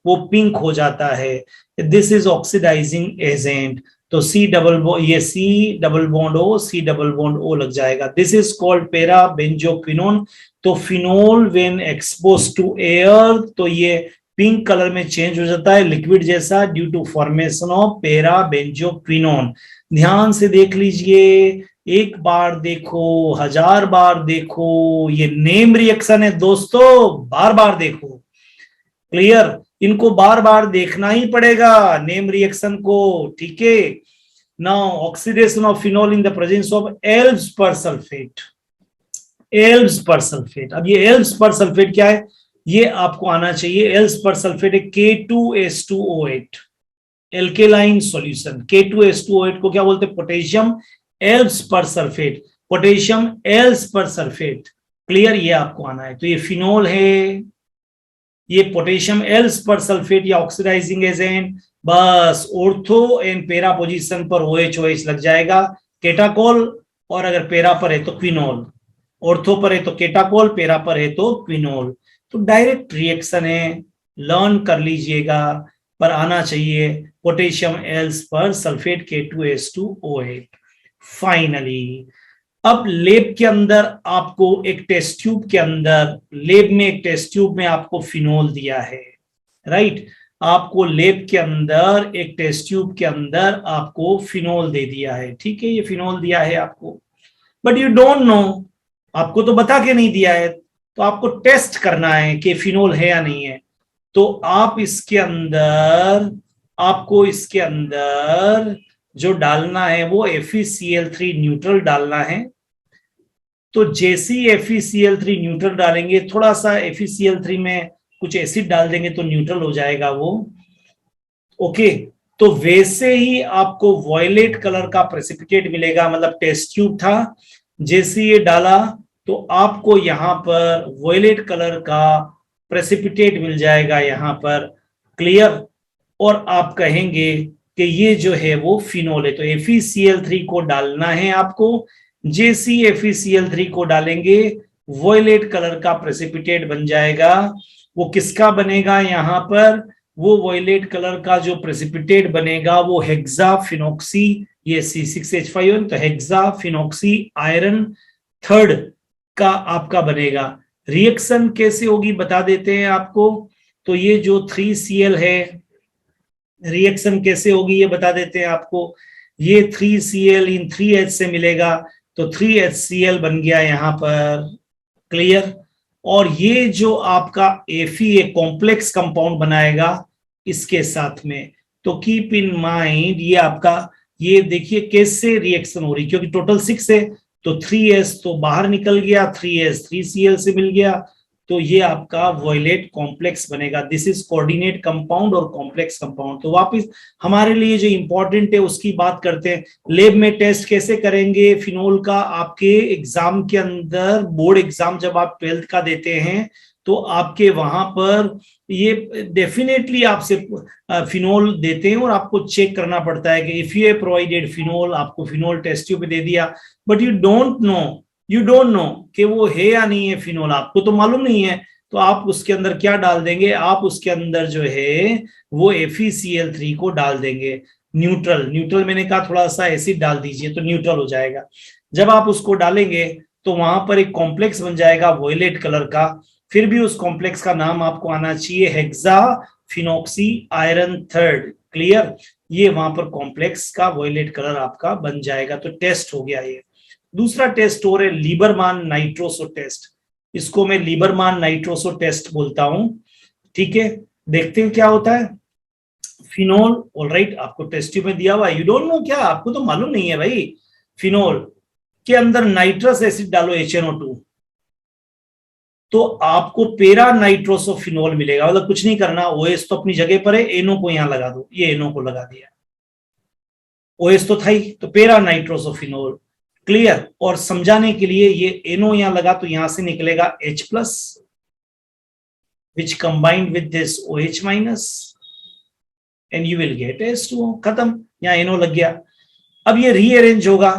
वो पिंक हो जाता है। This is oxidising agent. तो सी डबल ये C double bond O, C double bond O लग जाएगा। This is called parabenzoquinone. तो phenol when exposed to air, तो ये पिंक कलर में चेंज हो जाता है लिक्विड जैसा, ड्यू टू फॉर्मेशन ऑफ पेराबेंजोक्विनोन। ध्यान से देख लीजिए, एक बार देखो, हजार बार देखो, ये नेम रिएक्शन है दोस्तों, बार बार देखो। क्लियर, इनको बार बार देखना ही पड़ेगा नेम रिएक्शन को, ठीक है। Now oxidation of phenol in the presence of Elbs persulphate. एल्ब्स पर सल्फेट, अब ये एल्ब्स पर सल्फेट क्या है, ये आपको आना चाहिए। एल्ब्स पर सल्फेट है K2S2O8, एल्केलाइन सॉल्यूशन। K2S2O8 को क्या बोलते हैं? पोटेशियम एल्ब्स पर सल्फेट, पोटेशियम एल्ब्स पर सल्फेट। क्लियर, ये आपको आना है। तो ये फिनोल है, ये पोटेशियम एल्ब्स पर सल्फेट या ऑक्सीडाइजिंग एजेंट, बस ऑर्थो एंड पेरा पोजीशन पर OH लग जाएगा, केटाकोल। और अगर पेरा पर है तो क्विनोल, ऑर्थो पर है तो केटाकोल, पेरा पर है तो क्विनोल। तो डायरेक्ट रिएक्शन है, लर्न कर लीजिएगा, पर आना चाहिए पोटेशियम एल्ब्स पर सल्फेट K2S2O8। फाइनली अब लेब के अंदर आपको एक टेस्ट ट्यूब के अंदर, लेब में एक टेस्ट ट्यूब में आपको फिनोल दिया है, राइट। आपको लेब के अंदर एक टेस्ट ट्यूब के अंदर आपको फिनोल दे दिया है, ठीक है, ये फिनोल दिया है आपको, बट यू डोंट नो, आपको तो बता के नहीं दिया है, तो आपको टेस्ट करना है कि फिनोल है या नहीं है। तो आप इसके अंदर, आपको इसके अंदर जो डालना है वो FeCl3 न्यूट्रल डालना है। तो जैसे ही FeCl3 न्यूट्रल डालेंगे, थोड़ा सा FeCl3 में कुछ एसिड डाल देंगे तो न्यूट्रल हो जाएगा वो, ओके। तो वैसे ही आपको वॉयलेट कलर का प्रेसिपिटेट मिलेगा, मतलब टेस्ट ट्यूब था, जैसे ये डाला तो आपको यहां पर वॉयलेट कलर का प्रेसिपिटेट मिल जाएगा यहां पर। क्लियर, और आप कहेंगे कि ये जो है वो फिनोल है। तो FeCl3 को डालना है आपको, जैसे FeCl3 को डालेंगे वॉयलेट कलर का प्रेसिपिटेट बन जाएगा। वो किसका बनेगा यहाँ पर? वो वॉयलेट कलर का जो प्रेसिपिटेट बनेगा वो हेक्साफिनॉक्सी, ये C6H5, तो हेक्साफिनॉक्सी आयरन थर्ड का आपका बनेगा। रिएक्शन कैसे होगी बता देते हैं आपको। तो ये जो 3Cl है, रिएक्शन कैसे होगी ये बता देते हैं आपको। ये 3Cl इन 3H से मिलेगा, तो 3HCl बन गया यहाँ पर। क्लियर, और ये जो आपका Fe कॉम्प्लेक्स कंपाउंड बनाएगा इसके साथ में। तो कीप इन माइंड, ये आपका, ये देखिए कैसे रिएक्शन हो रही, क्योंकि टोटल 6 है, तो 3S तो बाहर निकल गया, 3S 3Cl से मिल गया, तो ये आपका वॉयलेट कॉम्प्लेक्स बनेगा। दिस इज कोऑर्डिनेट कंपाउंड और कॉम्प्लेक्स कंपाउंड। तो वापस हमारे लिए जो इंपॉर्टेंट है उसकी बात करते हैं। लेब में टेस्ट कैसे करेंगे फिनोल का? आपके एग्जाम के अंदर, बोर्ड एग्जाम जब आप 12th का देते हैं, तो आपके वहां पर ये डेफिनेटली आपसे फिनोल देते हैं और आपको चेक करना पड़ता है कि इफ यू प्रोवाइडेड फिनोल, आपको फिनोल टेस्ट ट्यूब पे दे दिया, बट यू डोंट नो कि वो है या नहीं है फिनोल, आपको तो मालूम नहीं है, तो आप उसके अंदर क्या डाल देंगे? आप उसके अंदर जो है वो FeCl3 को डाल देंगे। न्यूट्रल मैंने कहा थोड़ा सा एसिड डाल दीजिए तो न्यूट्रल हो जाएगा। जब आप उसको डालेंगे तो वहां पर एक कॉम्प्लेक्स बन जाएगा वॉयलेट कलर का। फिर भी उस कॉम्प्लेक्स का नाम आपको आना चाहिए हेक्साफिनॉक्सी आयरन थर्ड। क्लियर, ये वहां पर कॉम्प्लेक्स का वॉयलेट कलर आपका बन जाएगा। तो टेस्ट हो गया ये। दूसरा टेस्ट हो रहा है लीबरमान नाइट्रोसो टेस्ट। इसको मैं लीबरमान नाइट्रोसो टेस्ट बोलता हूं। ठीक है, देखते हैं क्या होता है। फिनोल, ऑलराइट, आपको टेस्ट ट्यूब में दिया हुआ है, यू डोंट नो क्या, आपको तो मालूम नहीं है भाई। फिनोल के अंदर नाइट्रस एसिड डालो HNO2, तो आपको पेरा नाइट्रोसोफिनोल मिलेगा। मतलब कुछ नहीं करना, OH तो अपनी जगह पर है, एनो को यहां लगा दो, ये एनो को लगा दिया, OH तो था ही, तो पेरा नाइट्रोसोफिनोल। क्लियर। और समझाने के लिए ये एनो यहां लगा तो यहां से निकलेगा H+, which combined with this OH minus and you will get H2O। खत्म, यहां एनो लग गया। अब ये रीअरेंज होगा,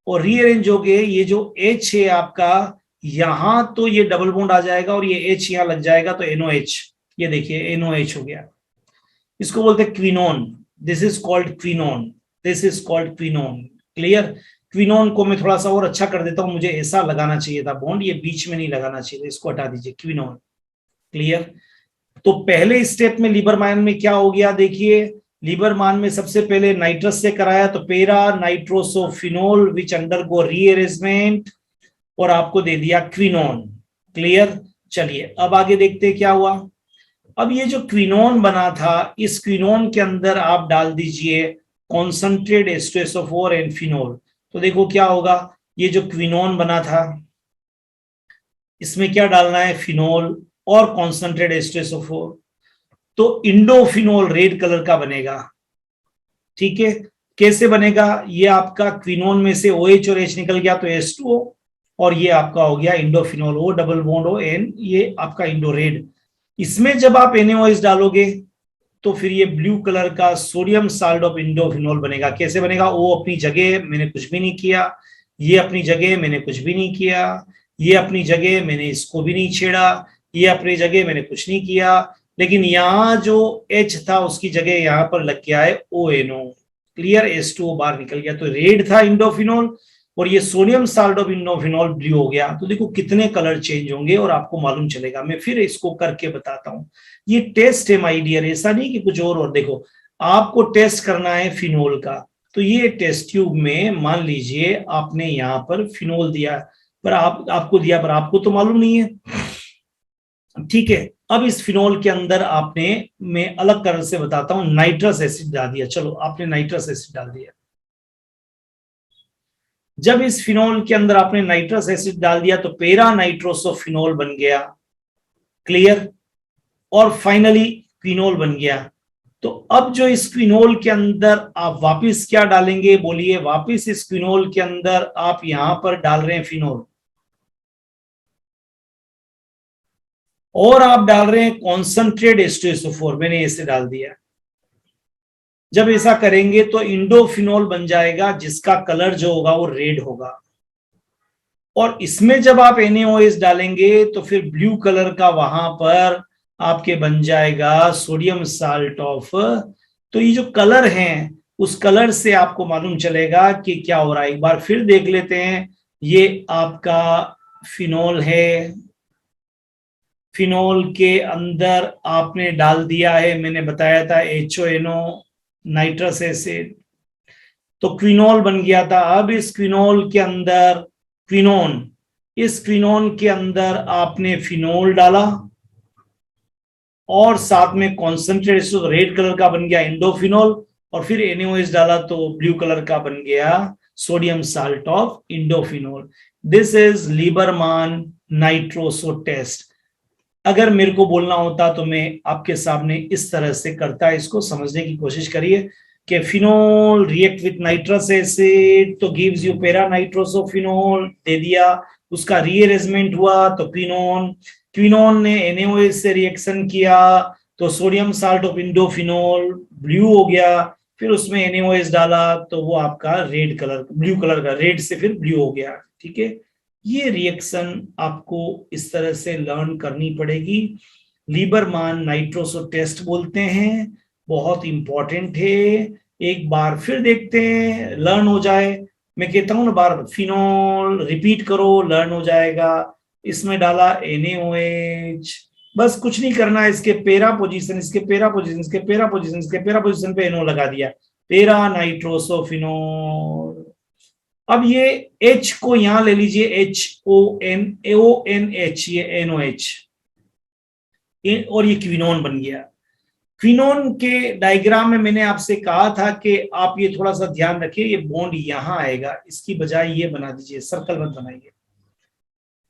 और रीअरेंज हो गए, ये जो H है आपका, यहां तो ये डबल बॉन्ड आ जाएगा और ये H यहां लग जाएगा, तो NOH, ये देखिए NOH हो गया। इसको बोलते हैं quinone. This is called quinone, this is called quinone. Clear. Quinone को मैं थोड़ा सा और अच्छा कर देता हूं, मुझे ऐसा लगाना चाहिए था बॉन्ड, ये बीच में नहीं लगाना चाहिए, इसको हटा दीजिए, क्विनोन। क्लियर। तो पहले स्टेप में लीबरमान में क्या हो गया, देखिए लीबरमान में सबसे पहले नाइट्रस से कराया, तो पेरा नाइट्रोसोफिनोल विच अंडरगो रीअरेंजमेंट, और आपको दे दिया क्विनोन। क्लियर। चलिए अब आगे देखते हैं क्या हुआ। अब ये जो क्विनोन बना था, इस क्विनोन के अंदर आप डाल दीजिए कॉन्सेंट्रेट H2SO4 एंड फिनोल, तो देखो क्या होगा। ये जो क्विनोन बना था, इसमें क्या डालना है, फिनोल और कॉन्सेंट्रेट H2SO4, तो इंडोफिनोल रेड कलर का बनेगा। ठीक है, कैसे बनेगा, ये आपका क्विनोन में से OH और H निकल गया तो H2O, और ये आपका हो गया इंडोफिनोल, O double bond O N, ये आपका इंडो रेड। इसमें जब आप NaOH डालोगे तो फिर ये ब्लू कलर का सोडियम साल्ट ऑफ इंडोफिनोल बनेगा। कैसे बनेगा, O अपनी जगह, मैंने कुछ भी नहीं किया, ये अपनी जगह, मैंने कुछ भी नहीं किया, ये अपनी जगह, मैंने इसको भी नहीं छेड़ा, ये अपनी जगह, मैंने कुछ नहीं किया, लेकिन यहाँ जो H था उसकी जगह यहाँ पर लग गया है ONO। क्लियर। H2O बाहर निकल गया, तो रेड था इंडोफिनोल, और ये सोडियम साल्ट ऑफ इंडोफिनोल ब्लू हो गया। तो देखो कितने कलर चेंज होंगे और आपको मालूम चलेगा। मैं फिर इसको करके बताता हूं, ये टेस्ट है माय डियर, ऐसा नहीं कि कुछ और देखो आपको टेस्ट करना है फिनोल का, तो ये टेस्ट ट्यूब में मान लीजिए आपने यहां पर फिनोल दिया, पर आपको दिया, पर आपको तो मालूम नहीं है। ठीक है, अब इस फिनोल के अंदर आपने, मैं अलग तरह से बताता हूं, नाइट्रस एसिड डाल दिया। चलो आपने नाइट्रस एसिड डाल दिया, जब इस फिनोल के अंदर आपने नाइट्रस एसिड डाल दिया तो पेरा नाइट्रोसोफिनोल बन गया। क्लियर। और फाइनली क्विनोल बन गया। तो अब जो इस क्विनोल के अंदर आप वापस क्या डालेंगे, बोलिए, वापस इस क्विनोल के अंदर आप यहां पर डाल रहे हैं फिनोल, और आप डाल रहे हैं कॉन्सेंट्रेट H2SO4, मैंने इसे डाल दिया। जब ऐसा करेंगे तो इंडोफिनोल बन जाएगा, जिसका कलर जो होगा वो रेड होगा, और इसमें जब आप NaOH डालेंगे तो फिर ब्लू कलर का वहां पर आपके बन जाएगा सोडियम साल्ट ऑफ। तो ये जो कलर हैं, उस कलर से आपको मालूम चलेगा कि क्या हो रहा है। एक बार फिर देख लेते हैं, ये आपका फिनोल है, फिनोल के अंदर आपने डाल दिया है, मैंने बताया था HONO नाइट्रस एसिड, तो क्विनोल बन गया था। अब इस क्विनोल के अंदर क्विनोन, इस क्विनोन के अंदर आपने फिनोल डाला, और साथ में कॉन्सेंट्रेट रेड कलर का बन गया इंडोफिनोल, और फिर NaOH डाला तो ब्लू कलर का बन गया sodium salt of indophenol. This is Liebermann nitroso test. अगर मेरे को बोलना होता तो मैं आपके सामने इस तरह से करता, इसको समझने की कोशिश करिए कि phenol react with nitrous acid तो गिव्स यू पेरा नाइट्रोसोफिनोल, दे दिया, उसका रीअरेंजमेंट हुआ तो क्विनोन, क्विनोन ने NaOH से रिएक्शन किया तो सोडियम साल्ट ऑफ इंडोफिनोल ब्लू हो गया, फिर उसमें NaOH डाला तो वो आपका रेड कलर, ब्लू कलर का, रेड से फिर ब्लू हो गया। ठीक है, ये रिएक्शन आपको इस तरह से लर्न करनी पड़ेगी। लीबरमान नाइट्रोसो टेस्ट बोलते हैं, बहुत इंपॉर्टेंट है। एक बार फिर देखते हैं, लर्न हो जाए। मैं कहता हूं ना, बार फिनोल रिपीट करो, लर्न हो जाएगा। इसमें डाला NaOH, बस कुछ नहीं करना है, इसके पेरा पोजीशन, इसके पेरा पोजीशन, इसके पेरा पोजीशन, इसके पेरा पोजीशन पे NO लगा दिया, पेरा नाइट्रोसोफिनोल। अब ये H को यहां ले लीजिए, HONOH, ये NOH, और ये क्विनोन बन गया। क्विनोन के डायग्राम में मैंने आपसे कहा था कि आप ये थोड़ा सा ध्यान रखिए, ये बॉन्ड यहां आएगा, इसकी बजाय ये बना दीजिए, सर्कल मत बनाइए।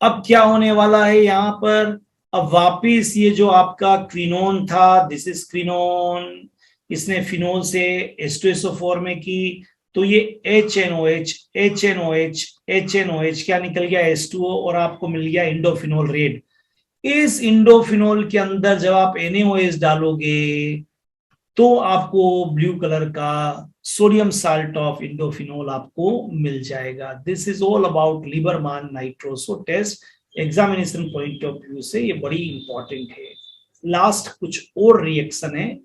अब क्या होने वाला है यहाँ पर, अब वापिस ये जो आपका क्विनोन था, दिस इज क्विनोन, इसने फिनोल से H2SO4 में की, तो ये HNOH HNOH HNOH क्या निकल गया, H2O, और आपको मिल गया इंडोफिनोल रेड। इस इंडोफिनोल के अंदर जब आप NaOH डालोगे तो आपको ब्लू कलर का सोडियम साल्ट ऑफ इंडोफिनोल आपको मिल जाएगा। This is all about Liebermann nitroso test. Examination point of view से ये बड़ी इंपॉर्टेंट है। लास्ट कुछ और रिएक्शन है,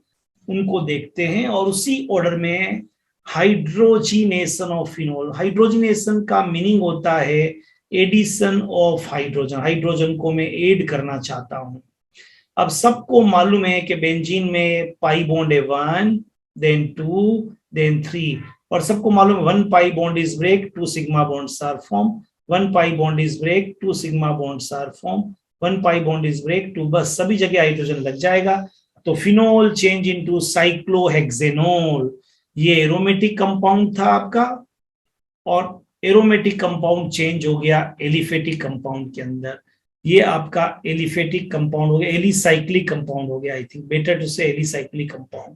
उनको देखते हैं, और उसी ऑर्डर में हाइड्रोजिनेशन ऑफ फिनोल। हाइड्रोजिनेशन का मीनिंग होता है एडिशन ऑफ हाइड्रोजन, हाइड्रोजन को मैं ऐड करना चाहता हूं। अब सबको मालूम है कि बेंजीन में पाई बॉन्ड है 1, देन 2, देन 3, और सबको मालूम है 1 pi bond is break, 2 sigma bonds are form, 1 pi bond is break, 2 sigma bonds are form, 1 pi bond is break, 2, बस सभी जगह हाइड्रोजन लग जाएगा। तो फिनोल चेंज इनटू साइक्लोहेक्सेनोल, ये एरोमेटिक कंपाउंड था आपका, और एरोमेटिक कंपाउंड चेंज हो गया एलिफेटिक कंपाउंड के अंदर। ये आपका एलिफेटिक कंपाउंड हो गया, एलिसाइक्लिक कंपाउंड हो गया, आई थिंक बेटर टू से एलिसाइक्लिक कंपाउंड।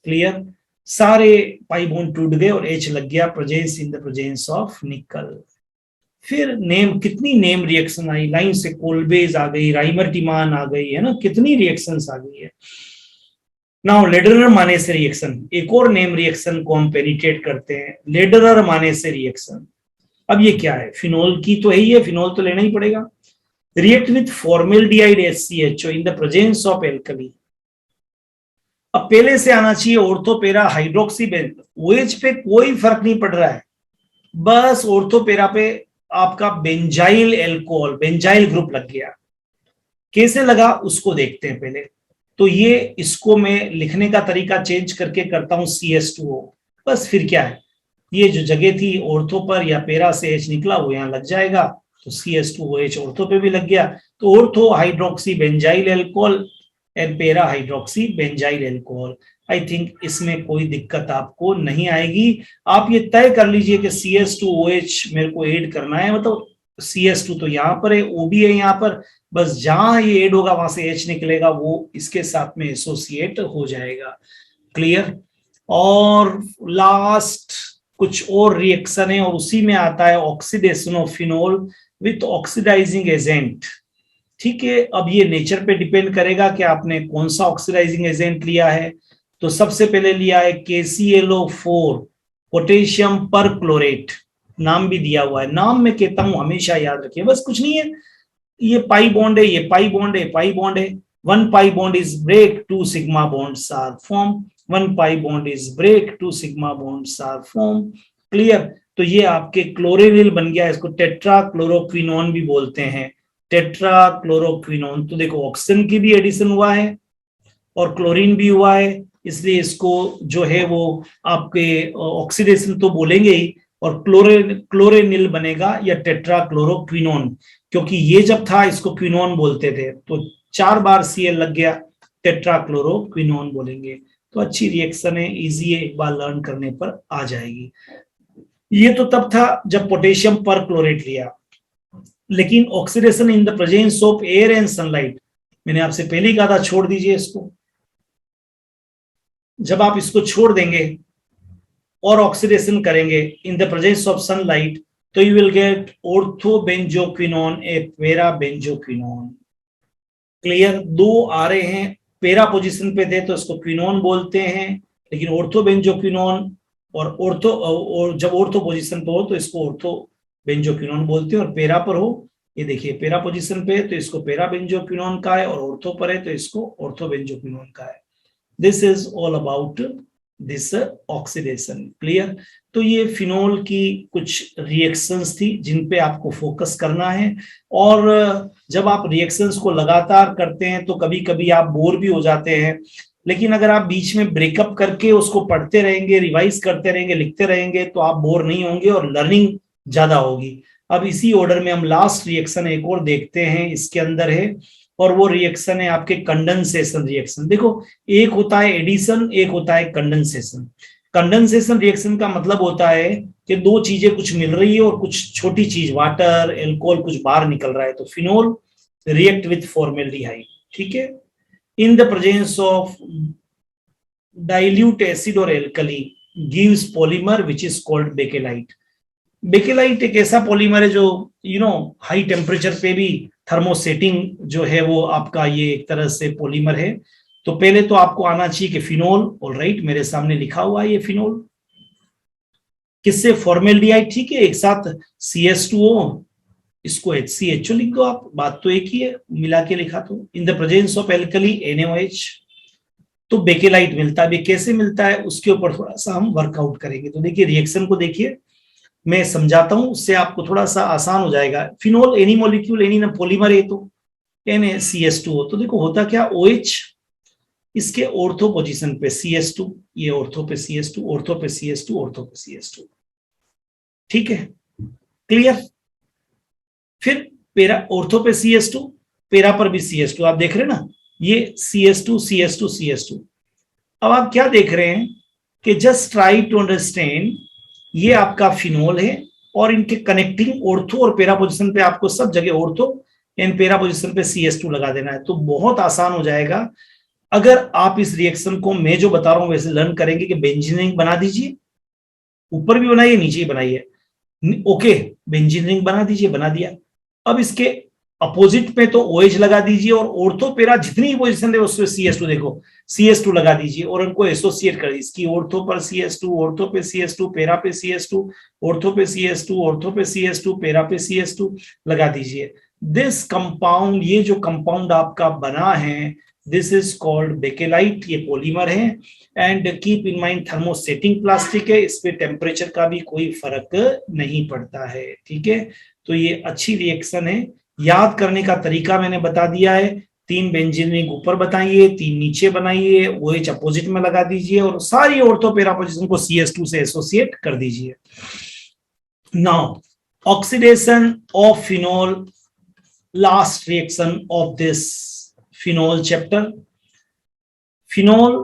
क्लियर, सारे पाई बॉन्ड टूट गए और H लग गया, presence in the presence of निकल। फिर नेम, कितनी नेम रिएक्शन आई, लाइन से कोल्बेज आ गई, राइमर्टिमान आ गई है ना, कितनी रिएक्शंस आ गई है। नाउ लेडरर माने से रिएक्शन, एक और नेम रिएक्शन को हम पेनिट्रेट करते हैं, लेडरर माने से रिएक्शन। अब ये क्या है, फिनोल की तो है ही है, फिनोल तो लेना ही पड़ेगा। React with formaldehyde HCHO in the presence of alkali। अब पहले से आना चाहिए ऑर्थोपेरा हाइड्रोक्सी बेंज, OH पे कोई फर्क नहीं पड़ रहा है, बस ऑर्थोपेरा पे आपका बेंजाइल एल्कोहल, बेंजाइल ग्रुप लग गया। कैसे लगा उसको देखते हैं पहले। तो ये इसको मैं लिखने का तरीका चेंज करके करता हूं CS2O, बस फिर क्या है, ये जो जगह थी ऑर्थो पर या पेरा से H निकला वो यहां लग जाएगा, तो CS2OH ऑर्थो पे भी लग गया, तो ortho hydroxy benzyl alcohol and para hydroxy benzyl alcohol. I think इसमें कोई दिक्कत आपको नहीं आएगी। आप ये तय कर लीजिए कि CS2OH मेरे को ऐड करना है, मतलब CS2 तो यहाँ पर है, O भी है यहाँ पर, बस जहां ये ऐड होगा वहां से H निकलेगा, वो इसके साथ में एसोसिएट हो जाएगा। क्लियर, और लास्ट कुछ और रिएक्शन है, और उसी में आता है oxidation of phenol with oxidising agent. ठीक है, अब ये नेचर पे डिपेंड करेगा कि आपने कौन सा ऑक्सीडाइजिंग एजेंट लिया है। तो सबसे पहले लिया है KClO4 पोटेशियम पर क्लोरेट, नाम भी दिया हुआ है, नाम मैं कहता हूं हमेशा याद रखिए, बस कुछ नहीं है, ये पाई बॉन्ड है, ये पाई बॉन्ड है, पाई बॉन्ड है, 1 pi bond is break, 2 sigma bonds are form, 1 pi bond is break, 2 sigma bonds are form. Clear, तो ये आपके क्लोरेनिल बन गया, इसको टेट्रा क्लोरोक्विनोन भी बोलते हैं, टेट्रा क्लोरोक्विनोन। तो देखो ऑक्सीजन की भी एडिशन हुआ है और क्लोरीन भी हुआ है, इसलिए इसको जो है वो आपके ऑक्सीडेशन तो बोलेंगे ही, और क्लोरेनिल बनेगा या टेट्रा क्लोरोक्विनोन, क्योंकि ये जब था इसको क्विनोन बोलते थे, तो 4 बार Cl लग गया, टेट्रा क्लोरोक्विनोन बोलेंगे। तो अच्छी रिएक्शन है, इजी है, एक बार लर्न करने पर आ जाएगी। ये तो तब था जब पोटेशियम पर क्लोरेट लिया, लेकिन oxidation in the presence of air and sunlight, मैंने आपसे पहले ही कहा था छोड़ दीजिए इसको। जब आप इसको छोड़ देंगे और ऑक्सीडेशन करेंगे इन द प्रेजेंस ऑफ सनलाइट, तो यू विल गेट ऑर्थोबेंजोक्विनोन ए पेरा बेंजोक्विनोन। क्लियर, 2 आ रहे हैं, पेरा पोजीशन पे थे तो इसको क्विनोन बोलते हैं, लेकिन ऑर्थोबेंजोक्विनोन और जब ऑर्थो पोजीशन पे हो तो इसको ऑर्थो बेंजोक्विनोन बोलते हैं, और पेरा पर हो, ये देखिए पेरा पोजीशन पे है तो इसको पेरा बेंजोक्विनोन का है, और ऑर्थो पर है तो इसको ऑर्थो बेंजोक्विनोन का है। This is all about this oxidation. Clear, तो ये फिनोल की कुछ रिएक्शंस थी जिन पे आपको फोकस करना है, और जब आप रिएक्शंस को लगातार करते हैं तो कभी कभी आप बोर भी हो जाते हैं, लेकिन अगर आप बीच में ब्रेकअप करके उसको पढ़ते रहेंगे, रिवाइज करते रहेंगे, लिखते रहेंगे, तो आप बोर नहीं होंगे और लर्निंग ज्यादा होगी। अब इसी ऑर्डर में हम लास्ट रिएक्शन एक और देखते हैं, इसके अंदर है, और वो रिएक्शन है आपके कंडेंसेशन रिएक्शन। देखो, एक होता है एडिशन, एक होता है कंडेंसेशन। कंडेंसेशन रिएक्शन का मतलब होता है कि दो चीजें कुछ मिल रही है और कुछ छोटी चीज, वाटर, एल्कोहल, कुछ बाहर निकल रहा है, तो फिनोल रिएक्ट विथ फॉर्मेल्डिहाइड, ठीक है, in the presence of dilute acid और alkali gives polymer which is called Bakelite. Bakelite एक ऐसा पॉलीमर है जो हाई टेम्परेचर पे भी थर्मोसेटिंग जो है वो आपका ये एक तरह से पॉलीमर है। तो पहले तो आपको आना चाहिए कि फिनोल, ऑलराइट, मेरे सामने लिखा हुआ है ये फिनोल, किससे, फॉर्मेल्डिहाइड, ठीक है, एक साथ CH2O, इसको HCHO लिख दो आप, बात तो एक ही है, मिला के लिखा तो, इन the presence of alkali NaOH, तो बेकेलाइट मिलता है। कैसे मिलता है उसके ऊपर थोड़ा सा हम वर्कआउट करेंगे। तो देखिए रिएक्शन को देखिए, मैं समझाता हूं, उससे आपको थोड़ा सा आसान हो जाएगा। फिनोल एनी मॉलिक्यूल, एनी ना पॉलीमर है तो NaCH2O, तो देखो होता क्या, OH इसके ऑर्थो पोजीशन पे CH2, ये ऑर्थो पे CH2, ऑर्थो पे CH2, ऑर्थो पे CH2, ठीक है, क्लियर। फिर पेरा, ऑर्थो पे CH2, पेरा पर भी CH2, आप देख रहे हैं ना, ये CH2 CH2 CH2। अब आप क्या देख रहे हैं कि जस्ट ट्राई टू अंडरस्टैंड, ये आपका फिनोल है और इनके कनेक्टिंग ऑर्थो और पेरा पोजीशन पे आपको सब जगह ऑर्थो एंड पेरा पोजीशन पे CH2 लगा देना है, तो बहुत आसान हो जाएगा। अगर आप इस रिएक्शन को मैं जो बता रहा हूं वैसे लर्न करेंगे कि बेंजीन रिंग बना दीजिए, ऊपर भी बनाइए नीचे ही बनाइए, ओके, बेंजीन रिंग बना दीजिए, बना दिया। अब इसके अपोजिट पे तो OH लगा दीजिए और ऑर्थो पेरा जितनी ही पोजीशन है उसमें CH2, देखो CH2 लगा दीजिए और उनको एसोसिएट कर दीजिए, इसकी ऑर्थो पर CH2, ऑर्थो पे CH2, पेरा पे CH2, ऑर्थो पे CH2, ऑर्थो पे CH2, पेरा पे CH2 लगा दीजिए। दिस कंपाउंड, ये जो कंपाउंड आपका बना है, दिस इज कॉल्ड बेकेलाइट, ये पॉलीमर है। And keep in mind thermosetting plastic है, इस पे टेम्परेचर का भी कोई फर्क नहीं पड़ता है, ठीक है। तो ये अच्छी रिएक्शन है। याद करने का तरीका मैंने बता दिया है, 3 बेंजीन रिंग ऊपर बताइए, 3 नीचे बनाइए, OH अपोजिट में लगा दीजिए और सारी ऑर्थो पेरा पोजीशन को CH2 से एसोसिएट कर दीजिए। Now oxidation of phenol, last reaction of this phenol chapter. Phenol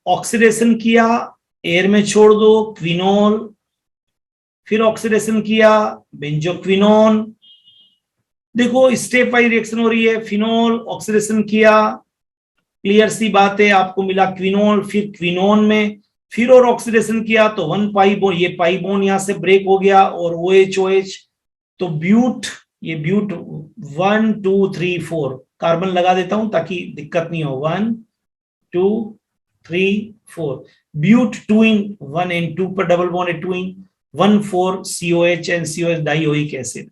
oxidation किया, एयर में छोड़ दो, क्विनोल, फिर ऑक्सीडेशन किया, बेंजोक्विनोन। देखो स्टेप वाइज रिएक्शन हो रही है, फिनोल ऑक्सीडेशन किया, क्लियर सी बात है, आपको मिला क्विनोल, फिर क्विनोन में फिर और ऑक्सीडेशन किया तो 1 पाई बोन, ये पाई बोन यहां से ब्रेक हो गया और OH, तो ब्यूट, ये ब्यूट 1 2 3 4 कार्बन लगा देता हूं ताकि दिक्कत नहीं हो, 1 2 3 4, ब्यूट 2 इन 1 एंड 2 पर डबल बॉन्ड है, 2 इन 1 4 COH and COH dioic acid.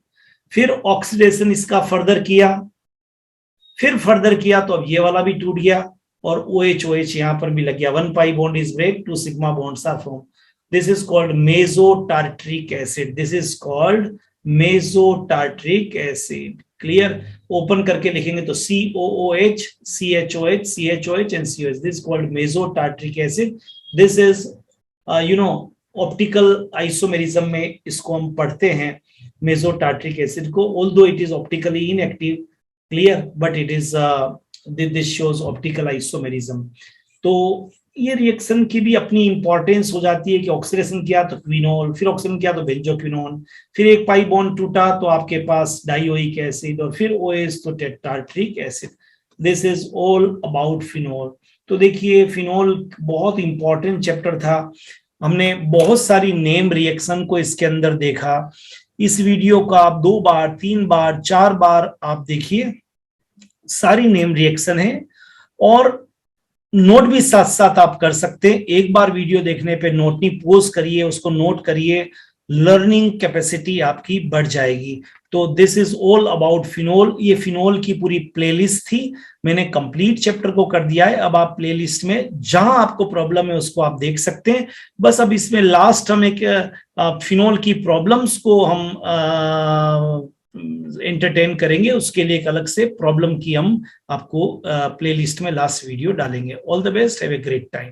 फिर ऑक्सीडेशन इसका फर्दर किया, फिर फर्दर किया तो अब ये वाला भी टूट गया और OH यहां पर भी लग गया, 1 pi bond is break, 2 sigma bonds are form. This is called mesotartaric acid, this is called mesotartaric acid, clear. Open करके लिखेंगे तो COOH CHOH CHOH and COH, this called mesotartaric acid. This is optical isomerism में इसको हम पढ़ते हैं मेसोटार्ट्रिक एसिड को, although it is optically inactive, clear, but it is this shows optical isomerism. तो ये रिएक्शन की भी अपनी इंपॉर्टेंस हो जाती है कि ऑक्सीडेशन किया तो क्विनोल, फिर ऑक्सीडेशन किया तो बेंजोक्विनोन, फिर एक पाई बॉन्ड टूटा तो आपके पास डाइओइक एसिड और फिर OH तो tartaric acid. This is all about phenol. तो देखिए फिनोल बहुत इंपॉर्टेंट चैप्टर था, हमने बहुत सारी नेम रिएक्शन को इसके अंदर देखा। इस वीडियो का आप 2 बार 3 बार 4 बार आप देखिए, सारी नेम रिएक्शन है और नोट भी साथ साथ आप कर सकते हैं। एक बार वीडियो देखने पे नोट नहीं, पोज करिए, उसको नोट करिए, लर्निंग कैपेसिटी आपकी बढ़ जाएगी। तो this is all about phenol. ये फिनोल की पूरी प्लेलिस्ट थी, मैंने कंप्लीट चैप्टर को कर दिया है। अब आप प्लेलिस्ट में जहां आपको प्रॉब्लम है उसको आप देख सकते हैं। बस अब इसमें लास्ट हम एक फिनोल की प्रॉब्लम्स को हम एंटरटेन करेंगे, उसके लिए एक अलग से प्रॉब्लम की हम आपको प्लेलिस्ट में लास्ट वीडियो डालेंगे। All the best, have a great time.